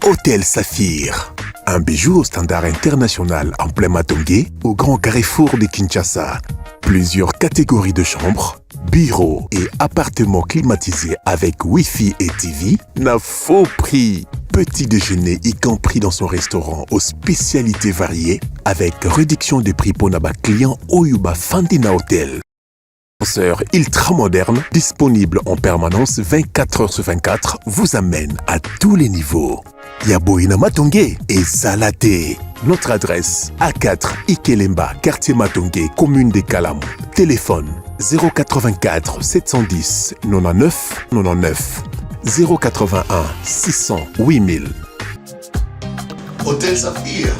Hôtel Saphir. Un bijou au standard international en plein Matongé, au grand carrefour de Kinshasa. Plusieurs catégories de chambres, bureaux et appartements climatisés avec Wi-Fi et TV n'a faux prix. Petit déjeuner y compris dans son restaurant aux spécialités variées avec réduction des prix pour naba clients Oyuba Fandina Hotel. Ascenseur ultra moderne, disponible en permanence 24 heures sur 24, vous amène à tous les niveaux. Yaboina Matongé et Salaté. Notre adresse A4 Ikelemba, quartier Matongé, commune des Kalam. Téléphone 084 710 99 99 081 600 8000. Hôtel Saphir,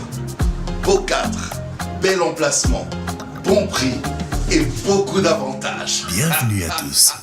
beau cadre, bel emplacement, bon prix et beaucoup d'avantages. Bienvenue à tous.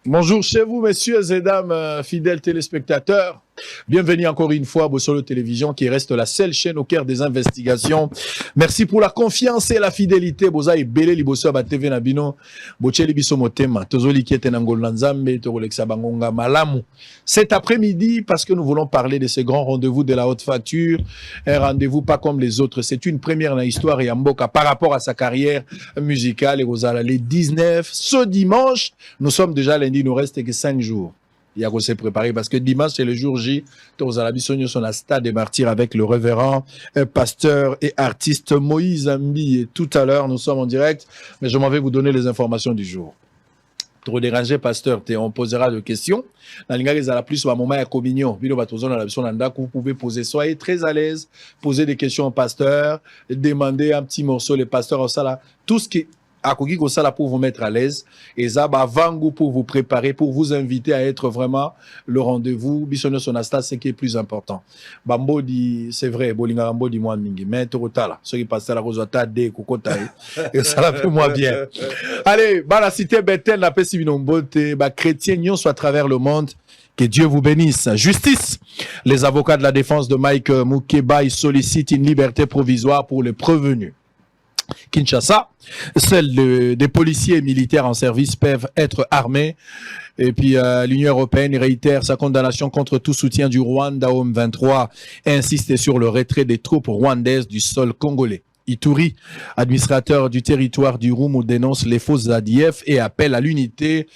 Bonjour chez vous, messieurs et dames, fidèles téléspectateurs. Bienvenue encore une fois à Bossolo Télévision, qui reste la seule chaîne au cœur des investigations. Merci pour la confiance et la fidélité. Boza et belé liboso ba TV Nabino, bocheli biso motema, tozoli kiete nangol nanzambe, tokolexa bangonga malamu. Cet après-midi, parce que nous voulons parler de ce grand rendez-vous de la haute facture, un rendez-vous pas comme les autres. C'est une première dans l'histoire et Mboka par rapport à sa carrière musicale. Et vous allez les 19, ce dimanche, nous sommes déjà lundi, il nous reste que 5 jours. Il y a qu'on s'est préparé parce que dimanche, c'est le jour J. Nous allons sur la stade des martyrs avec le révérend, pasteur et artiste Moïse Ambi. Et tout à l'heure, nous sommes en direct, mais je m'en vais vous donner les informations du jour. Trop dérangé, pasteur, on posera des questions. Dans la plus, au moment de la communion, vous pouvez poser, soyez très à l'aise, poser des questions au pasteur, demander un petit morceau, le pasteur au sala, tout ce qui Akogi Kosala pour vous mettre à l'aise et Zaba Vangu pour vous préparer, pour vous inviter à être vraiment le rendez-vous. Bisonyo Sonasta, c'est ce qui est plus important. Bambo dit, c'est vrai, Bolinga Bambo dit moi mingi, mais Torotala, ceux qui passent à la Rosata, de Kokotaï, et ça la fait moi bien. Allez, la cité Bethel, la paix Sibinombote, chrétien, nyon soit à travers le monde. Que Dieu vous bénisse. Justice. Les avocats de la défense de Mike Moukeba sollicitent une liberté provisoire pour les prévenus. Kinshasa, seuls des policiers et militaires en service peuvent être armés. Et puis l'Union européenne réitère sa condamnation contre tout soutien du Rwanda au M23 et insiste sur le retrait des troupes rwandaises du sol congolais. Ituri, administrateur du territoire du Roumu, dénonce les fausses ADF et appelle à l'unité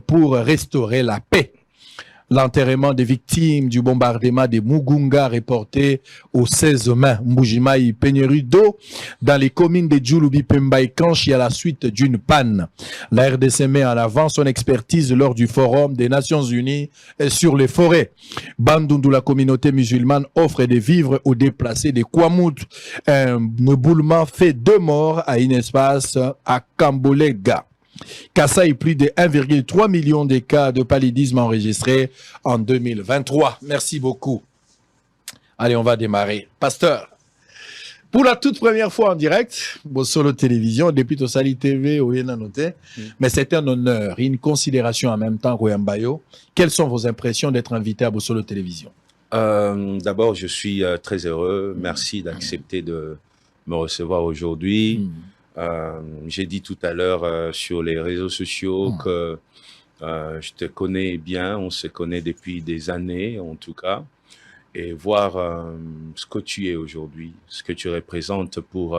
pour restaurer la paix. L'enterrement des victimes du bombardement de Mugunga reporté au 16 mai. Mbujimaï, pénurie d'eau dans les communes de Djulubi, Pemba et Kanchi à la suite d'une panne. La RDC met en avant son expertise lors du Forum des Nations Unies sur les forêts. Bandundu, la communauté musulmane, offre des vivres aux déplacés de Kwamut. Un éboulement fait 2 morts à un espace à Kambolega. Kasaï, plus de 1,3 million de cas de paludisme enregistrés en 2023. Merci beaucoup. Allez, on va démarrer. Pasteur, pour la toute première fois en direct, Bossolo Télévision, depuis Tosali TV, mais c'est un honneur et une considération en même temps, Royambayo. Quelles sont vos impressions d'être invité à Bossolo Télévision? D'abord, je suis très heureux. Merci d'accepter de me recevoir aujourd'hui. J'ai dit tout à l'heure sur les réseaux sociaux que je te connais bien, on se connaît depuis des années en tout cas, et voir ce que tu es aujourd'hui, ce que tu représentes pour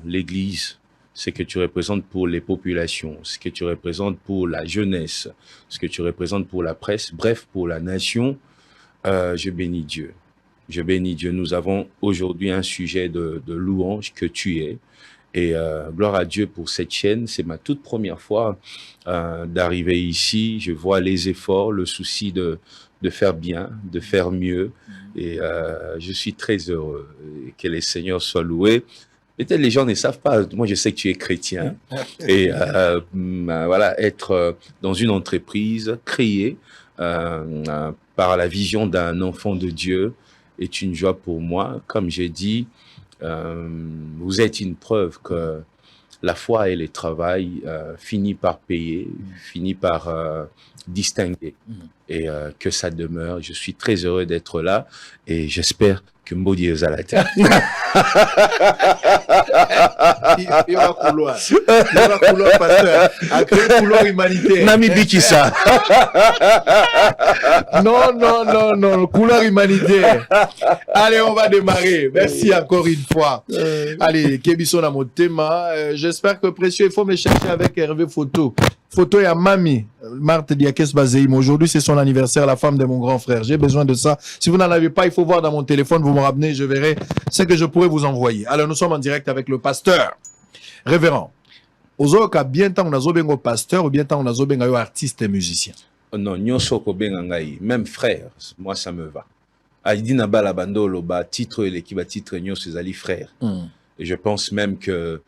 l'Église, ce que tu représentes pour les populations, ce que tu représentes pour la jeunesse, ce que tu représentes pour la presse, bref, pour la nation, je bénis Dieu. Je bénis Dieu. Nous avons aujourd'hui un sujet de louange que tu es. Et gloire à Dieu pour cette chaîne. C'est ma toute première fois d'arriver ici. Je vois les efforts, le souci de faire bien, de faire mieux. Et je suis très heureux. Et que les Seigneurs soient loués. Peut-être les gens ne savent pas. Moi, je sais que tu es chrétien. Et voilà, être dans une entreprise créée par la vision d'un enfant de Dieu est une joie pour moi. Comme j'ai dit, vous êtes une preuve que la foi et le travail finit par payer, finit par distinguer et que ça demeure. Je suis très heureux d'être là et j'espère que Mbodi ezalate. Il y aura couloir. Il y aura couloir, pasteur. À créer couloir humanitaire. Nami Bikisa. Non, couloir humanitaire. Allez, on va démarrer. Merci encore une fois. Allez, Kebiso na motema. J'espère que précieux, il faut me chercher avec Hervé Photo. Photo et à Mami, Marthe Diakes Bazeim. Aujourd'hui, c'est son anniversaire, la femme de mon grand frère. J'ai besoin de ça. Si vous n'en avez pas, il faut voir dans mon téléphone, vous me ramenez, je verrai ce que je pourrais vous envoyer. Alors, nous sommes en direct avec le pasteur. Révérend. Ozoka, bien tant on a zobengo pasteur ou bien tant on a zobengo artiste et musicien. Non, nyonso ko bengangai, même frère, moi ça me va. Aïdi Nabala Bandolo, ba titre l'équipe ba titre nyonso ezali frère. Et je pense même que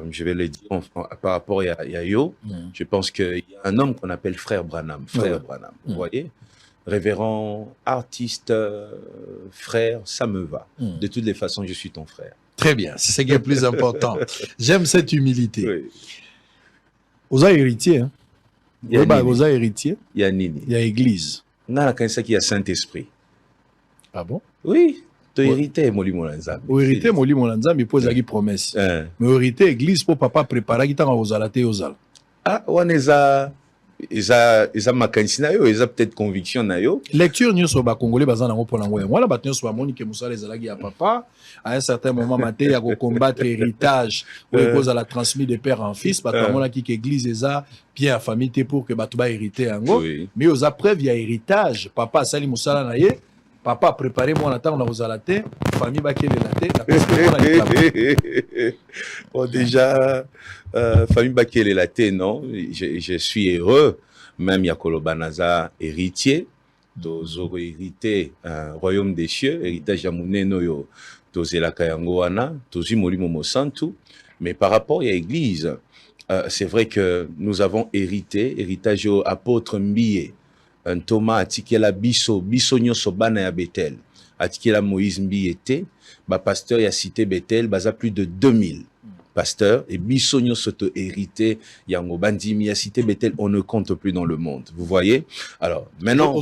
je vais le dire par rapport à Yo, je pense qu'il y a un homme qu'on appelle frère Branham, Branham, vous voyez, révérend, artiste, frère, ça me va. De toutes les façons, je suis ton frère. Très bien, c'est ce qui est le plus important. J'aime cette humilité. Oui. Vous avez héritier, hein? Vous avez héritier. Il y a Nini. Il y a église. On a ça qui a Saint-Esprit. Ah bon? Oui. Tu hérité Molimo Lanzambi. Vous héritez Molimo Lanzambi, pose la promesse. Mais vous héritez église pour papa préparer qui t'a aux alaté aux al. Ah, on eza makanisi na yo, eza peut-être conviction na yo. Lecture nyonso ba congolais bazana ngo pona ngoya. Moi la ba nyonso ba moni ke musala ezalaki ya papa à un certain moment maté ya ko combattre héritage ou cause à la transmis de père en fils ba mona ki ke église eza bien famille te pour que batu ba hériter ngo. Mais aux preuve ya héritage, papa sali musala na ye. Papa a préparé mon attente, on a aux alatés, famille ba kele la tête. Bon déjà famille Bakele la tête, non, je suis heureux, même Yakolo Banaza héritier, d'Ozoro hérité royaume des cieux, héritage Yamoune Noyo, Tozela Kayangoana, Tozi Molimo Mosantu, mais par rapport à l'église, c'est vrai que nous avons hérité, héritage au apôtre Mbiye, un Thomas atikela biso nyonso bana ya Bethel, atikela Moïse Mbiye te, ba pasteur ya cité Bethel, baza plus de 2000. Pasteur et biso nyonso to hérité yango bandimi ya cité Bethel, on ne compte plus dans le monde. Vous voyez? Alors, maintenant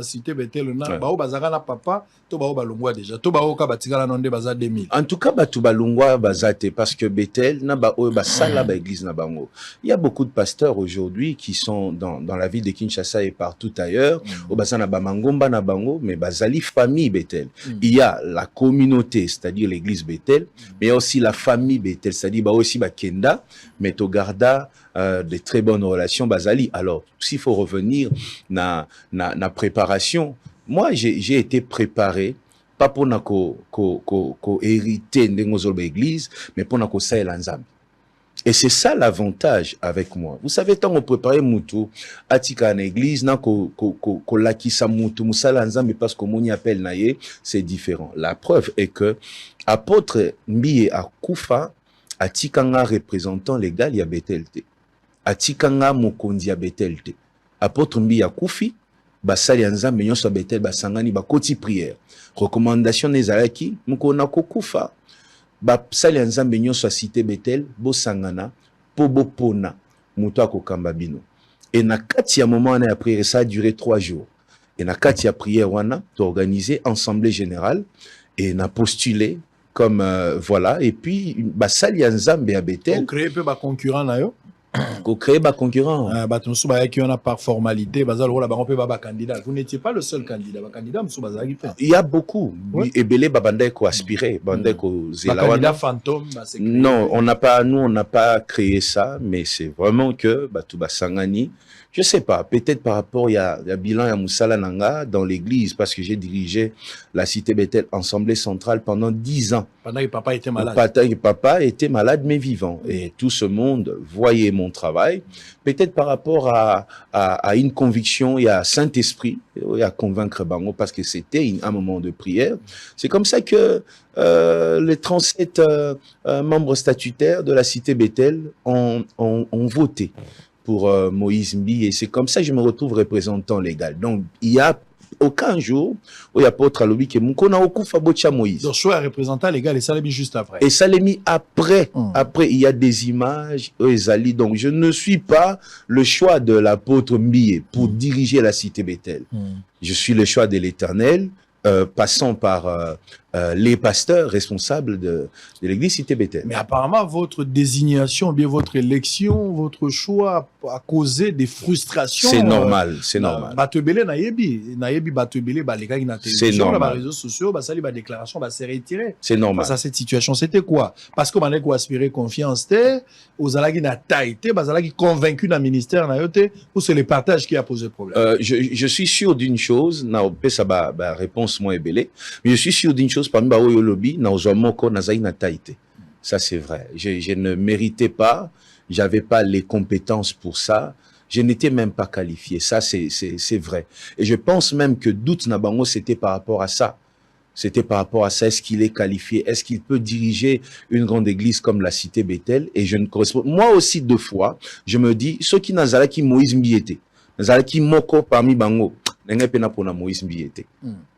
cité Bethel na ba bazaka na papa to ba balungwa déjà. To ba ka batikala nonde baza 2000. En tout cas, batu balungwa bazate parce que Bethel na ba o ba sala ba église na bango. Il y a beaucoup de pasteurs aujourd'hui qui sont dans la ville de Kinshasa et partout ailleurs, au bazana ba mangomba na bango, mais bazali famille Bethel. Il y a la communauté, c'est-à-dire l'église Bethel, mais aussi la famille Bethel, c'est-à-dire bah aussi bah Kenda, mais to garda de très bonnes relations bazali. Alors s'il faut revenir na préparation, moi j'ai été préparé pas pour na ko hériter de l'église, mais pour na ko sa elanzam. Et c'est ça l'avantage avec moi. Vous savez, tant on préparait Moutou, atika en église, na ko lakisa Moutou, musala nzambe parce que mon y appelle naye, c'est différent. La preuve est que apôtre Mbiye Akufa, atikanga représentant légal ya Bethel te. Atikanga mokondi ya Bethel te. Apôtre Mbiye Akufi, basali nzambe nyonso Bethel basangani bakoti prière. Recommandation nezalaki, mukona kokufa. Basali nzambe nyonso a cité Bethel, bo sangana, po bo pona, muto akokamba bino. Et na kati ya moment na prière, ça a duré 3 jours. Et na kati ya prière wana, to organiser assemblée générale et na postulé comme voilà, et puis basali nzambe à Bethel. On crée peu ba concurrent na yo. Ko créer ba concurrent. Batonsu ba qui on a par formalité, bazal rola ba on peut ba candidat. Vous n'étiez pas le seul candidat, ba candidat musu bazali fait. Il y a beaucoup. Et belé babandé ko aspirer, bandé ko zelawana. Candidat fantôme, non, on n'a pas créé ça, mais c'est vraiment que batu basangani. Je sais pas, peut-être par rapport il y a bilan ya Moussala Nanga dans l'église parce que j'ai dirigé la cité Bethel assemblée centrale pendant 10 ans. Pendant que papa était malade. Papa était malade mais vivant et tout ce monde voyait mon travail. Peut-être par rapport à une conviction, il y a Saint-Esprit, il y a convaincre Bango parce que c'était un moment de prière. C'est comme ça que les 37 membres statutaires de la cité Bethel ont voté pour Moïse Mbiye, et c'est comme ça que je me retrouve représentant légal. Donc, il y a aucun jour où il y a pas autre lobby que Moukona Okufa Bocha Moïse. Donc, soit représentant légal et ça l'a mis juste après. Et ça l'a mis après. Après, il y a des images, Ezali. Donc, je ne suis pas le choix de l'apôtre Mbiye pour diriger la cité Bethel. Je suis le choix de l'Éternel passant par les pasteurs responsables de l'église Cité Bethel. Mais apparemment, votre désignation, bien votre élection, votre choix a causé des frustrations. C'est normal, c'est normal. Batebele nayebi Batebele baleka na C'est télévision, normal. les réseaux sociaux, sali ba déclaration, se retirer. C'est normal. Face à cette situation, c'était quoi? Parce que mané ko aspirer confiance te, aux alagi na taille bazalaki convaincu dans le ministère na yote, ou c'est le partage qui a posé problème? Je suis sûr d'une chose, na opesa ba réponse moi ebele, mais je suis sûr d'une chose parmi ba oyo lobby na ozomoko na zaina taite. Ça c'est vrai. Je ne méritais pas, j'avais pas les compétences pour ça. Je n'étais même pas qualifié. Ça c'est vrai. Et je pense même que doute na bango c'était par rapport à ça. C'était par rapport à ça. Est-ce qu'il est qualifié? Est-ce qu'il peut diriger une grande église comme la Cité Bethel? Et je ne correspond. Moi aussi, 2 fois, je me dis, ceux qui n'azala qui Moïse Mbiete, n'azala qui moko parmi bango, Moïse Mbiete.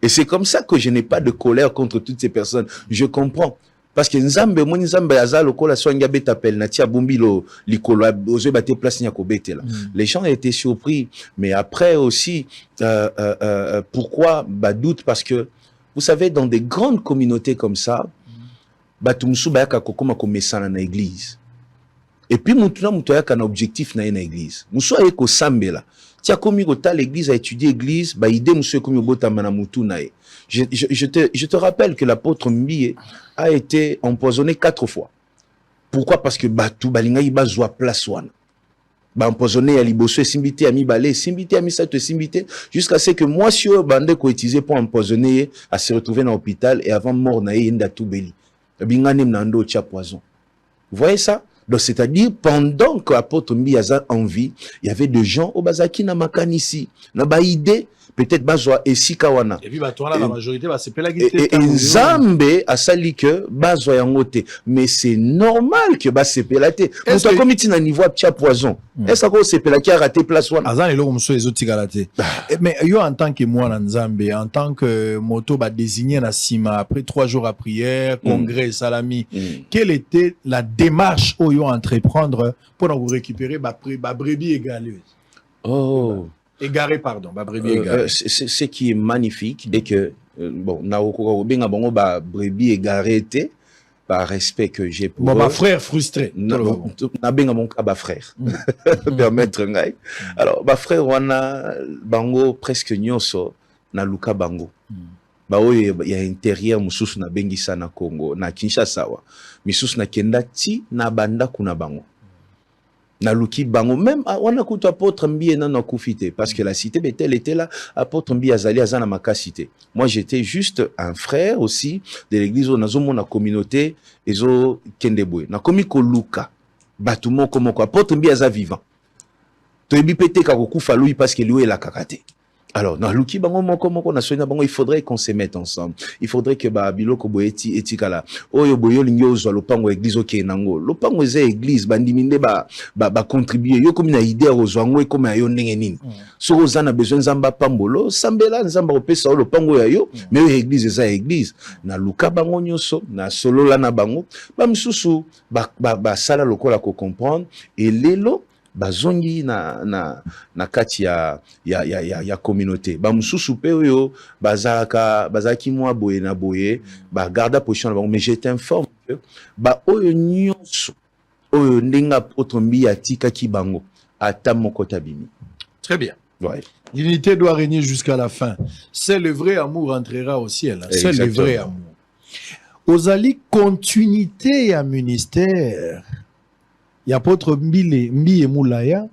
Et c'est comme ça que je n'ai pas de colère contre toutes ces personnes. Je comprends. Parce que Nzambe, moi Nzambe azala lokola sonya beta appel na tia bombi lo likolo ozo bate place nya ko betela. Les gens étaient surpris, mais après aussi pourquoi doute parce que vous savez, dans des grandes communautés comme ça, batumsu bayaka kokoma komesana na église. Et puis mutuna mutoyaka na objectif na église. Musu ayeko sambela. Tia komi kota l'église a étudié église, ba ide musu komi botama na mutu na ye. Je te rappelle que l'apôtre Mbie a été empoisonné 4 fois. Pourquoi? Parce que batu balinga iba zwa place wana. Ba empoisonné ya liboso simbité ami balé simbité ami sato simbité jusqu'à ce que moi sur bande ko utilisé pour empoisonner à se retrouver dans l'hôpital et avant mort na yenda toubeli bingane mnando tia poison. Vous voyez ça? Donc c'est-à-dire pendant que apôtre Mbi a envie, il y avait des gens au bazaki na makanisi na ba idée peut-être bazwa esika wana. Et puis la majorité c'est pas la et Nzambe a sali que bazwa yangote, mais c'est normal que ba sepelate. Muta komiti na niveau tia poison. Est-ce que sepela qui a raté place wana? Azan elo mso ezoti galate. Mais yo en tant que moi Nzambe, en tant que moto ba désigné na sima après 3 jours à prière, congrès salami, quelle était la démarche au yo entreprendre pour vous récupérer ba brebis égaleuse? Oh, égaré, pardon, ba brebis égaré. Ce qui est magnifique et que bon na benga bongo ba brebis égaré té par respect que j'ai pour ma frère frustré na benga mon ba frère permettre ngai. Alors ba frère wana bango presque nyonso na luka bango ba oyo ya intérieur mususu na bengisa na Congo na Kinshasa wa misusu na kenda ti na banda kuna bango na luki bango même on a kutu apôtre Mbi na na kufite parce que la Cité Bethel était là, apôtre Mbi azali azana makasité. Moi j'étais juste un frère aussi de l'église nazo mona communauté ezo kendeboy na komi ko luka batumo komo ko apôtre Mbi aza vivant to ebi pété ka kokufa lui parce que lui est la kakate. Alors, dans l'ouki bango moko national bango, il faudrait qu'on se mette ensemble. Il faudrait que ba biloko boeti etikala. Oyo boyo lingyo zo lopango église oké nango. Lopango eze église bandiminde ba contribuer. Yo comme na idée ozo ngo comme ayo ndenge nini. So ozana besoin nzamba pambolo, sambela nzamba opesa lopango ya yo, mais église eza église. Na luka bango nyoso, na solola na bango, ba msusu ba sala lokola ko comprendre et lelo bazongi na kati ya communauté ba mususu pe oyo bazaki mwa boye na boye ba garda position na, mais je t'informe que ba oyo nyonso oyo ndenga autre mbi atika ki bango ata moko tabimi. Très bien. Ouais. L'unité doit régner jusqu'à la fin. C'est le vrai amour entrera au ciel. C'est le vrai amour. Ozali continuité à ministère. Il y a apôtre Mbi et Moulaya,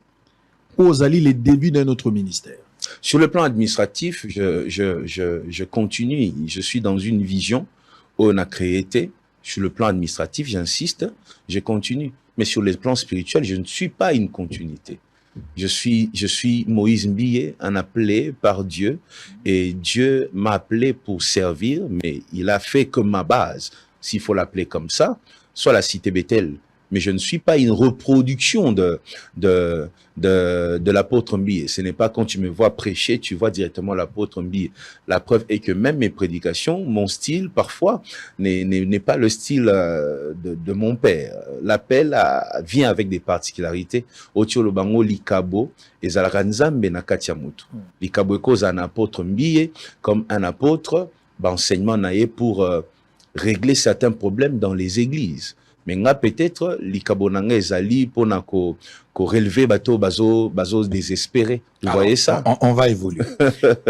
Ozali les débuts d'un autre ministère. Sur le plan administratif, je continue. Je suis dans une vision où on a créé. Sur le plan administratif, j'insiste, je continue. Mais sur le plan spirituel, je ne suis pas une continuité. Je suis Moïse Mbiye, un appelé par Dieu. Et Dieu m'a appelé pour servir, mais il a fait comme ma base, s'il faut l'appeler comme ça, soit la Cité Bethel, mais je ne suis pas une reproduction de l'apôtre Mbié. Ce n'est pas quand tu me vois prêcher, tu vois directement l'apôtre Mbié. La preuve est que même mes prédications, mon style, parfois, n'est pas le style de mon père. L'appel vient avec des particularités. Otio Lobango Likabo et Zalaranzambe Nakatiamutu. Likabo est un apôtre Mbié, comme un apôtre, enseignement naïe pour régler certains problèmes dans les églises. Mais nga peut-être likabonanga ezali pour ko relever bateau bazo désespéré. Vous voyez ça? On va évoluer.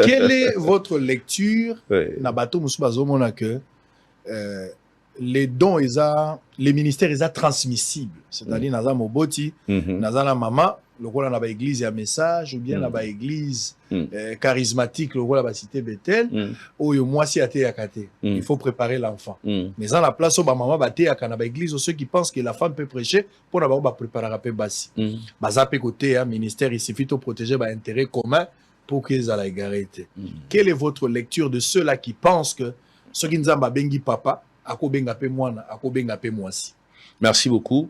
Quelle est votre lecture na bateau musu bazo mona que les dons les ministères ils transmissibles, c'est-à-dire naza moboti, naza na mama le rôle na ba église ya message ou bien na ba église charismatique le rôle na ba cité Bethel oyo mwasi ate yakate. Il faut préparer l'enfant. Mais dans la place où ba maman ba te yakana ba église ceux qui pensent que la femme peut prêcher pour na ba préparer rapé basi. Baza pe côté ministère il suffit de protéger ba intérêt commun pour qu'ils aient la égalité. Quelle est votre lecture de ceux là qui pensent que ceux qui nzamba bengi papa ako benga pe mwana ako benga pe mwasi? Merci beaucoup.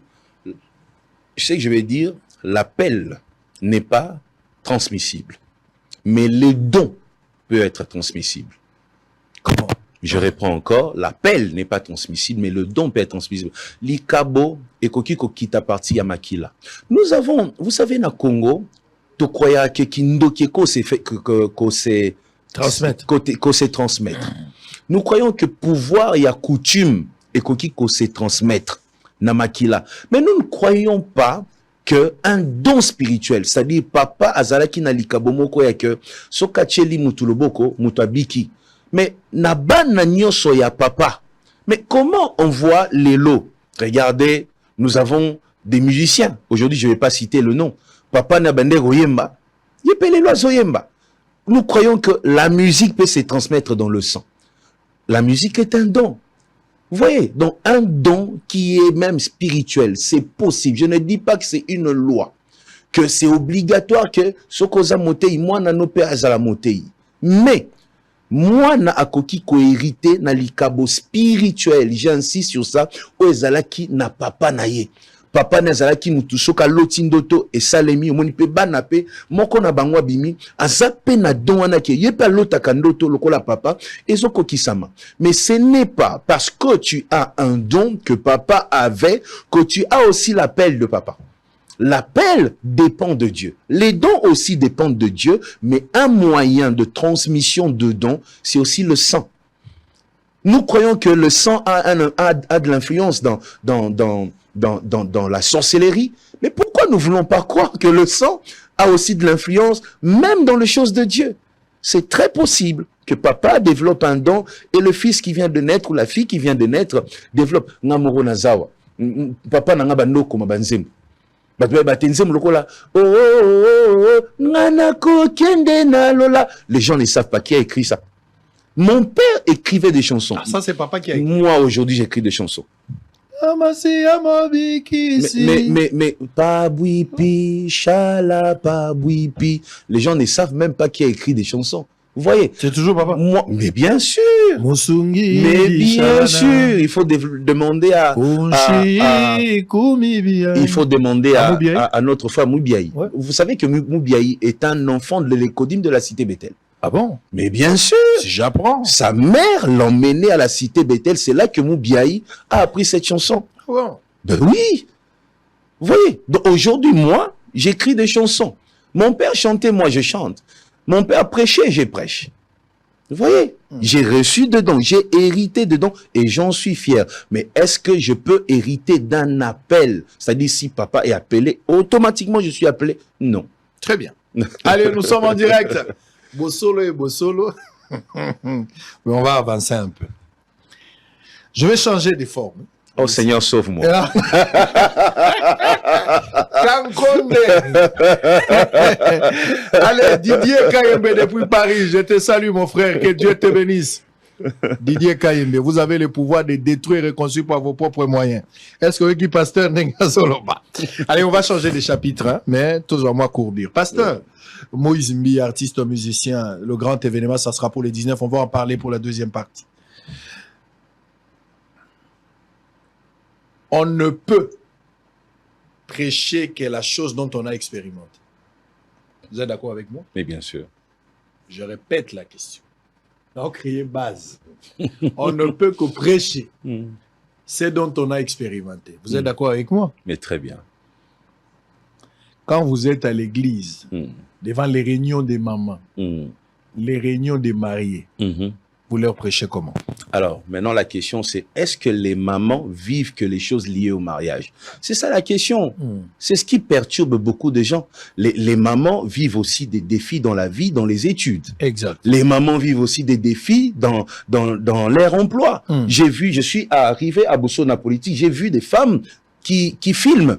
Je sais que je vais dire l'appel n'est pas transmissible, mais le don peut être transmissible. Comment? Je reprends encore, l'appel n'est pas transmissible, mais le don peut être transmissible. Likabo et Kokiko kita parti à Makila. Nous avons, vous savez, na Congo, to croya que Kindokeko s'est fait, qu'on s'est transmettre. Nous croyons que pouvoir et à coutume et Kokiko s'est transmettre na Makila. Mais nous ne croyons pas que un don spirituel, c'est-à-dire papa azalaki na likabomoko ya que sokacheli mutuloboko mutabiki. Mais naban na nyoso ya papa. Mais comment on voit les lots? Regardez, nous avons des musiciens. Aujourd'hui, je ne vais pas citer le nom. Papa Nabande Royemba. Yepele Zoyemba. Nous croyons que la musique peut se transmettre dans le sang. La musique est un don. Vous voyez, donc un don qui est même spirituel, c'est possible. Je ne dis pas que c'est une loi, que c'est obligatoire que ce qu'on a monté, moi na no père azala monté. Mais moi na akoki ko hérité na likabo spirituel, j'insiste sur ça, o ezala ki na papa na ye. Papa nazalaki mutu soka lotindoto et salemi omoni pe bana pe moko na bangwa bimi azape na don wana ke yepa lota kandoto lokola papa ezoko kisama. Mais ce n'est pas parce que tu as un don que papa avait que tu as aussi l'appel de papa. L'appel dépend de Dieu. Les dons aussi dépendent de Dieu, mais un moyen de transmission de dons, c'est aussi le sang. Nous croyons que le sang a de l'influence dans la sorcellerie. Mais pourquoi nous ne voulons pas croire que le sang a aussi de l'influence, même dans les choses de Dieu? C'est très possible que papa développe un don et le fils qui vient de naître ou la fille qui vient de naître développe. Ngamoro nazawa. Papa nanga bandoko mabanzem. Les gens ne savent pas qui a écrit ça. Mon père écrivait des chansons. Ah, ça, c'est papa qui a écrit. Moi, aujourd'hui, j'écris des chansons. Mais, Pabouipi, Chala, Pabouipi. Les gens ne savent même pas qui a écrit des chansons. Vous voyez? C'est toujours papa. Moi, mais bien sûr. Mosungi. Mais bien sûr. Il faut demander il faut demander à notre frère Moubiaï. Ouais. Vous savez que Moubiaï est un enfant de l'écodime de la cité Bethel. Ah bon? Mais bien sûr. Si j'apprends. Sa mère l'emmenait à la cité Bethel. C'est là que Moubiaï a appris cette chanson. Ah bon? Ben oui. Vous voyez? Donc aujourd'hui, moi, j'écris des chansons. Mon père chantait, moi je chante. Mon père prêchait, je prêche. Vous voyez? J'ai reçu dedans, j'ai hérité dedans et j'en suis fier. Mais est-ce que je peux hériter d'un appel? C'est-à-dire si papa est appelé, automatiquement je suis appelé? Non. Très bien. Allez, nous sommes en direct. Bossolo et Bossolo. Mais on va avancer un peu. Je vais changer de forme. Oh Seigneur, sauve-moi. Allez, Didier Kayembe depuis Paris, je te salue mon frère, que Dieu te bénisse. Didier Kayembe, vous avez le pouvoir de détruire et reconstruire par vos propres moyens. Est-ce que vous êtes pasteur Nenga Soloba? Allez, on va changer de chapitre, hein, mais toujours moi court dire. Pasteur Moïse Mbi, artiste, musicien, le grand événement, ça sera pour les 19, on va en parler pour la deuxième partie. On ne peut prêcher que la chose dont on a expérimenté. Vous êtes d'accord avec moi? Mais bien sûr. Je répète la question. On crée base. On ne peut que prêcher ce dont on a expérimenté. Vous êtes d'accord avec moi? Mais très bien. Quand vous êtes à l'église, devant les réunions des mamans, les réunions des mariés, vous leur prêchez comment? Alors, maintenant, la question, c'est est-ce que les mamans vivent que les choses liées au mariage? C'est ça la question. C'est ce qui perturbe beaucoup de gens. Les mamans vivent aussi des défis dans la vie, dans les études. Exact. Les mamans vivent aussi des défis dans leur emploi. Je suis arrivé à Bossona Politique, j'ai vu des femmes qui filment.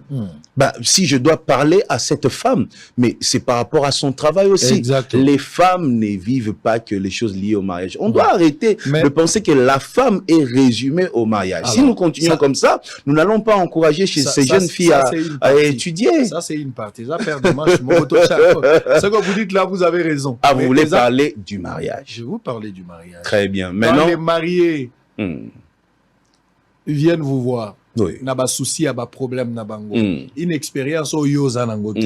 Bah, si je dois parler à cette femme, mais c'est par rapport à son travail aussi. Exactement. Les femmes ne vivent pas que les choses liées au mariage. On doit arrêter de penser que la femme est résumée au mariage. Alors, si nous continuons comme ça, nous n'allons pas encourager ces jeunes filles à étudier. Ça, c'est une partie. Ça, perd de manche, ce que vous dites là, vous avez raison. Ah, vous voulez parler du mariage? Je vais vous parler du mariage. Très bien. Maintenant, quand les mariés viennent vous voir, oui. Naba souci, naba problème, nabango. Une expérience au yoza nangote.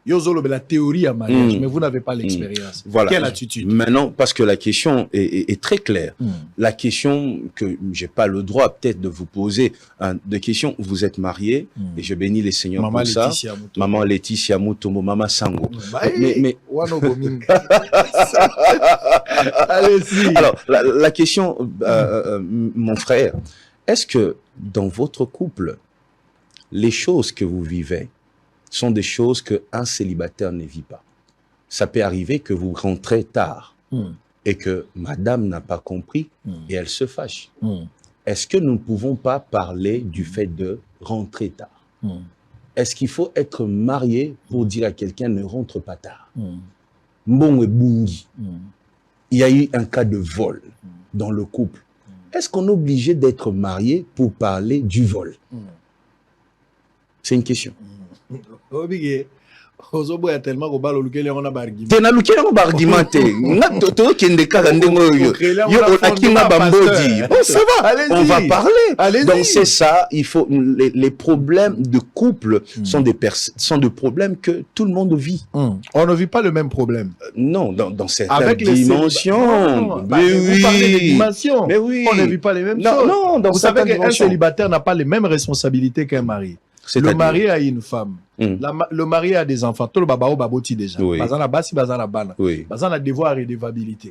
Yozo la théorie à mariage, mais vous n'avez pas l'expérience. Voilà. Quelle attitude? Maintenant, parce que la question est très claire. La question que j'ai pas le droit peut-être de vous poser, de question, vous êtes marié, et je bénis les seigneurs Maman pour ça. Laetitia Mutombo. Maman Laetitia Mutombo, Maman Sango. Mais... Allez-y. Alors, la question, mon frère, est-ce que dans votre couple, les choses que vous vivez sont des choses qu'un célibataire ne vit pas? Ça peut arriver que vous rentrez tard et que madame n'a pas compris et elle se fâche. Est-ce que nous ne pouvons pas parler du fait de rentrer tard? Est-ce qu'il faut être marié pour dire à quelqu'un ne rentre pas tard? Mbongo et Bungi. Il y a eu un cas de vol dans le couple. Est-ce qu'on est obligé d'être marié pour parler du vol? C'est une question. tellement tena lukela ngo bargumenté nga to kende kaka ndengo yo yo akinga bambodi bon ça va on va parler. Donc c'est ça, il faut les problèmes de couple sont des problèmes que tout le monde vit. On ne vit pas le même problème. Non, dans certaines avec dimensions. Mais oui, vous parlez des dimensions. Mais oui. On ne vit pas les mêmes choses. Non, dans vous savez qu'un célibataire n'a pas les mêmes responsabilités qu'un mari. Le marié a une femme. Le marié a des enfants. Tout le babao baboti déjà. Bazana basi, bazana bana. Bazana devoir et redevabilité.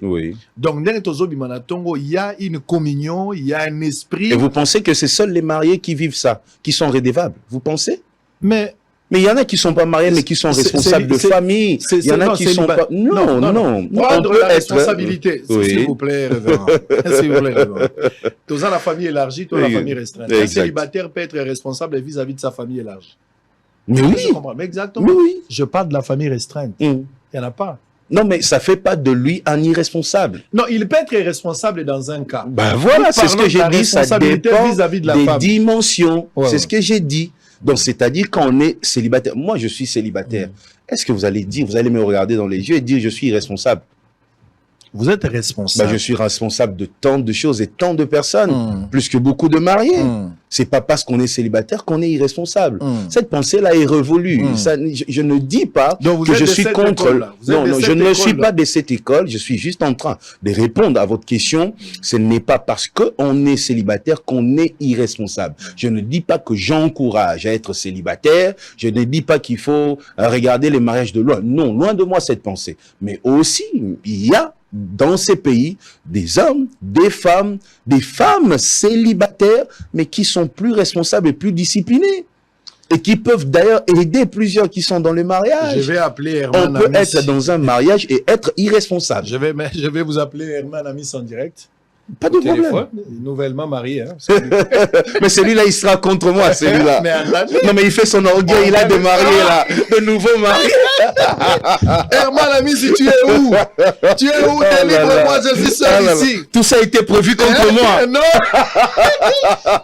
Donc, il y a une communion, il y a un esprit. Et vous pensez que c'est seuls les mariés qui vivent ça, qui sont redevables? Vous pensez? Mais il y en a qui sont pas mariés, mais qui sont responsables de famille. Il y en a qui sont pas... Non. Prendre la responsabilité. S'il vous plaît, révérend. S'il vous plaît, révérend. Tous la famille élargie, tous la famille restreinte. Un célibataire peut être responsable vis-à-vis de sa famille élargie. Mais oui. Je comprends. Mais exactement. Mais oui. Je parle de la famille restreinte. Il n'y en a pas. Non, mais ça fait pas de lui un irresponsable. Non, il peut être irresponsable dans un cas. Ben voilà, c'est ce que j'ai dit. Ça dépend vis-à-vis de la des femme. Dimensions. C'est ce que j'ai dit. Donc, c'est-à-dire quand on est célibataire, moi je suis célibataire, est-ce que vous allez me regarder dans les yeux et dire je suis irresponsable? Vous êtes responsable. Je suis responsable de tant de choses et tant de personnes, plus que beaucoup de mariés. C'est pas parce qu'on est célibataire qu'on est irresponsable. Cette pensée-là est révolue. Ça, je ne dis pas que je suis contre. Non, je ne suis pas de cette école. Je suis juste en train de répondre à votre question. Ce n'est pas parce qu'on est célibataire qu'on est irresponsable. Je ne dis pas que j'encourage à être célibataire. Je ne dis pas qu'il faut regarder les mariages de loin. Non, loin de moi cette pensée. Mais aussi, il y a dans ces pays, des hommes, des femmes célibataires, mais qui sont plus responsables et plus disciplinés. Et qui peuvent d'ailleurs aider plusieurs qui sont dans le mariage. Je vais appeler Herman. On peut être dans un mariage et être irresponsable. Je vais vous appeler Herman Amis en direct. Pas de problème. Nouvellement marié. Hein, mais celui-là, il sera contre moi, celui-là. Non, mais il fait son orgueil, il a des mariés, là. De nouveaux mariés. Herman Ami, si tu es où? Tu es où? T'es libre, moi, je suis seul ici. Tout ça a été prévu contre moi. Non.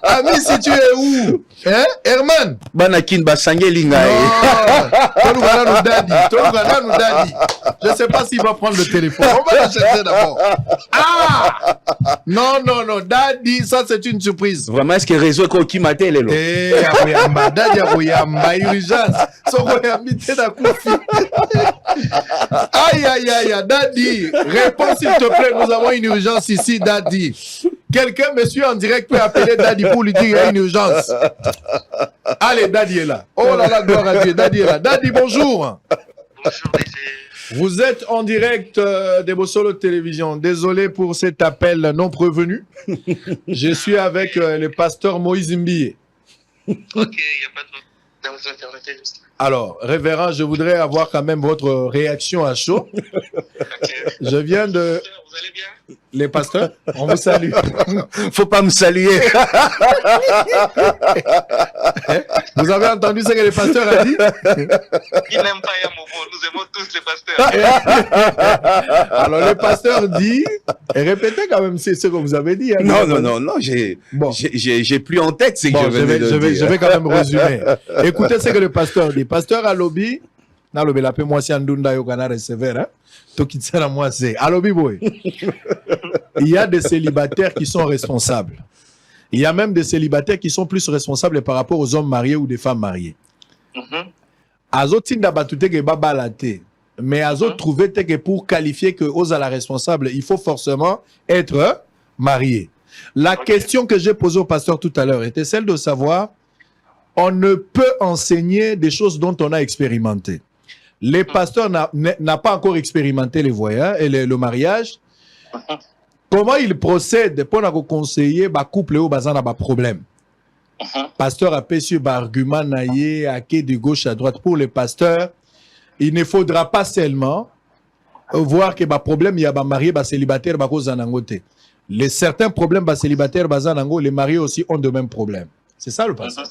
Ami, si tu es où? Hein? Herman? Banakin Basange Lingae. Tolugana nous daddy. Je ne sais pas s'il va prendre le téléphone. On va l'acheter d'abord. Ah! Non, non, non. Daddy, ça, c'est une surprise. Vraiment, est-ce que réseau qui m'a télé là? Eh, Akouyamba, Daddy Akouyamba, urgence. Son Kouyambité d'Akoufi. Aïe, aïe, aïe, Daddy. Réponds s'il te plaît, nous avons une urgence ici, Daddy. Quelqu'un, monsieur, en direct, peut appeler Daddy pour lui dire qu'il y a une urgence. Allez, Daddy est là. Oh là là, gloire à Dieu, Daddy est là. Daddy, bonjour. Bonjour, DG. Vous êtes en direct des Bossolo Télévision. Désolé pour cet appel non prévenu. Je suis avec le pasteur Moïse Mbié. Ok, il n'y a pas de problème. Vous intermettez juste. Alors, révérend, je voudrais avoir quand même votre réaction à chaud. Ok. Je viens de... Vous allez bien? Les pasteurs, on vous salue. Faut pas me saluer. Vous avez entendu ce que le pasteur a dit? Il n'aime pas Yamobo. Nous aimons tous les pasteurs. Alors, le pasteur dit... Et répétez quand même ce que vous avez dit. Hein, Non, Bon. j'ai plus en tête ce que Bon, je venais de dire. je vais quand même résumer. Écoutez ce que le pasteur dit. Pasteur Alobi, Nalobi la paix moi si Andunda Yokana recevoir, hein. Tokitsana moi c'est Alobi boy. Il y a des célibataires qui sont responsables. Il y a même des célibataires qui sont plus responsables par rapport aux hommes mariés ou des femmes mariées. Azotinda batute ke babalate. Mais Azot trouvait que pour qualifier que Oza responsable, il faut forcément être marié. La question que j'ai posée au pasteur tout à l'heure était celle de savoir, on ne peut enseigner des choses dont on a expérimenté. Les pasteurs n'ont pas encore expérimenté les voyages et le mariage. Comment ils procèdent pour nous conseiller les couples ou les problèmes? Pasteur a péché argument naïe à quai de gauche à droite. Pour les pasteurs, il ne faudra pas seulement voir que les problèmes il y a mariés, les célibataires, les certains problèmes célibataires, les mariés aussi ont de mêmes problèmes. C'est ça le pasteur.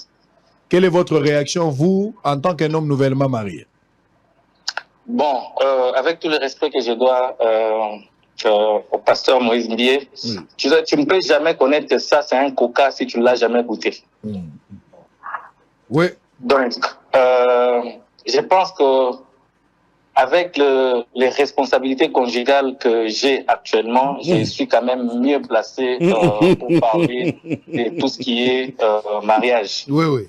Quelle est votre réaction, vous, en tant qu'un homme nouvellement marié? Bon, avec tout le respect que je dois au pasteur Moïse Mbié, tu ne peux jamais connaître que ça, c'est un coca si tu ne l'as jamais goûté. Oui. Donc, je pense que avec les responsabilités conjugales que j'ai actuellement, je suis quand même mieux placé pour parler de tout ce qui est mariage. Oui, oui.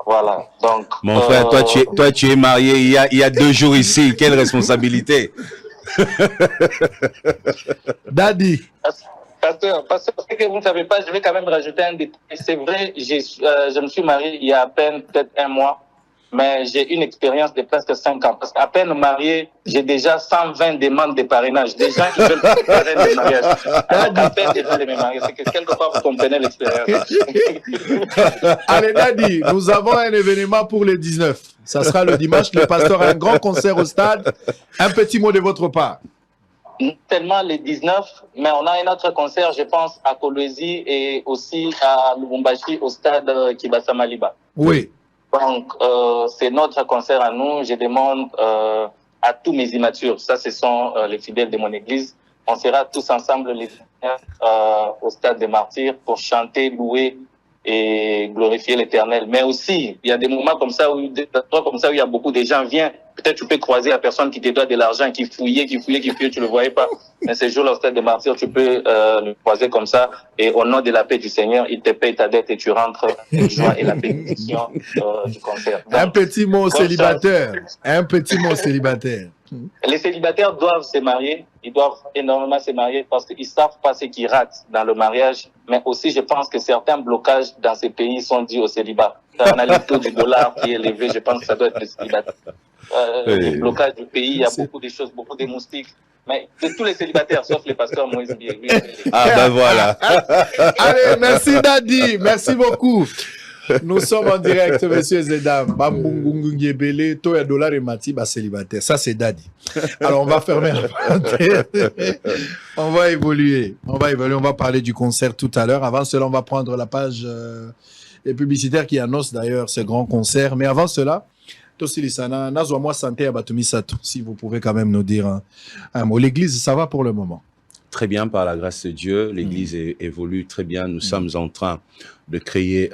Voilà. Donc, Mon frère, toi, tu es marié il y a 2 jours ici. Quelle responsabilité? Daddy. Pasteur, ce que vous ne savez pas, je vais quand même rajouter un détail. C'est vrai, je me suis marié il y a à peine peut-être 1 mois. Mais j'ai une expérience de presque 5 ans. Parce qu'à peine marié, j'ai déjà 120 demandes de parrainage. Des gens qui veulent parrainer le mariage. Alors qu'à peine je vais me marier. C'est que quelque part, vous comprenez l'expérience. Allez, Daddy, nous avons un événement pour le 19. Ça sera le dimanche. Le pasteur a un grand concert au stade. Un petit mot de votre part. Non seulement les 19, mais on a un autre concert, je pense, à Kolwezi et aussi à Lubumbashi au stade Kibasa Maliba. Oui. Donc, c'est notre concert à nous. Je demande à tous mes immatures, ça ce sont les fidèles de mon église, on sera tous ensemble les au stade des Martyrs pour chanter, louer et glorifier l'Éternel. Mais aussi, il y a des moments comme ça où il y a beaucoup de gens viennent. Peut-être tu peux croiser la personne qui te doit de l'argent, qui fouillait, tu le voyais pas. Mais ce jour-là, au stade des Martyrs, tu peux le croiser comme ça. Et au nom de la paix du Seigneur, il te paye ta dette et tu rentres en joie et la bénédiction du concert. Donc, un petit mot célibataire. Un petit mot célibataire. Les célibataires doivent se marier. Ils doivent énormément se marier parce qu'ils savent pas ce qu'ils ratent dans le mariage. Mais aussi, je pense que certains blocages dans ces pays sont dus au célibat. Quand on a le taux du dollar qui est élevé, je pense que ça doit être le célibat. Le blocage du pays, il y a beaucoup de choses, beaucoup de moustiques. Mais de tous les célibataires, sauf les pasteurs Moïse Mbié. Ah ben voilà. Allez, merci Daddy. Merci beaucoup. Nous sommes en direct, messieurs et dames. Bambungungungebele, Toya Dollar et Mati, célibataire. Ça, c'est Daddy. Alors, on va fermer la parenthèse. On va évoluer. On va parler du concert tout à l'heure. Avant cela, on va prendre la page publicitaire qui annonce d'ailleurs ce grand concert. Mais avant cela, Tosilisana, Nazwa santé à Batumisato. Si vous pouvez quand même nous dire un mot. L'église, ça va pour le moment? Très bien, par la grâce de Dieu. L'Église évolue très bien. Nous sommes en train de créer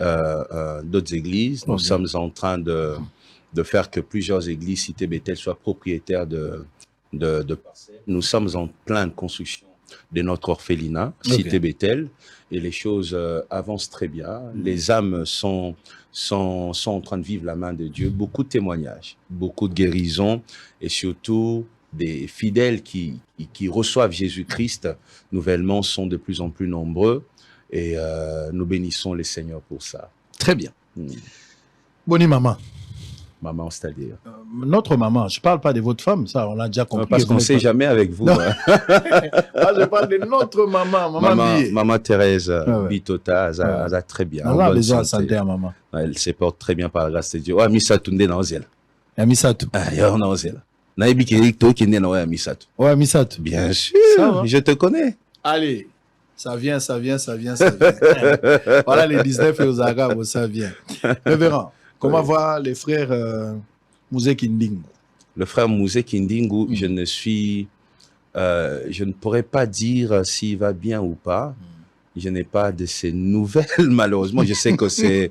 d'autres églises. Nous sommes en train de faire que plusieurs églises Cité Bethel soient propriétaires de parcelles. Nous sommes en pleine construction de notre orphelinat, Cité Bethel, et les choses avancent très bien. Les âmes sont en train de vivre la main de Dieu. Beaucoup de témoignages, beaucoup de guérisons, et surtout des fidèles qui reçoivent Jésus-Christ nouvellement sont de plus en plus nombreux, et nous bénissons les Seigneurs pour ça. Très bien. Bonne maman. Maman, c'est-à-dire notre maman, je ne parle pas de votre femme, ça on l'a déjà compris. Parce qu'on ne sait jamais avec vous. Hein. Je parle de notre maman. Maman Thérèse Bitota, elle a très bien. Elle a besoin de santé à maman. Elle se porte très bien par la grâce de Dieu. Ouais, Misatou nde na ozela. Misatou. Ah, yo na ozela. Na ebiki to ki nde na ouais Misatou. Ouais, Misatou. Bien sûr, je te connais. Allez. Ça vient. Voilà les 19 et aux Arabes, ça vient. Révérend, comment voir les frères Mouzé Kindingu? Le frère Mouzé Kindingu, je ne pourrais pas dire s'il va bien ou pas. Je n'ai pas de ces nouvelles, malheureusement. Je sais que c'est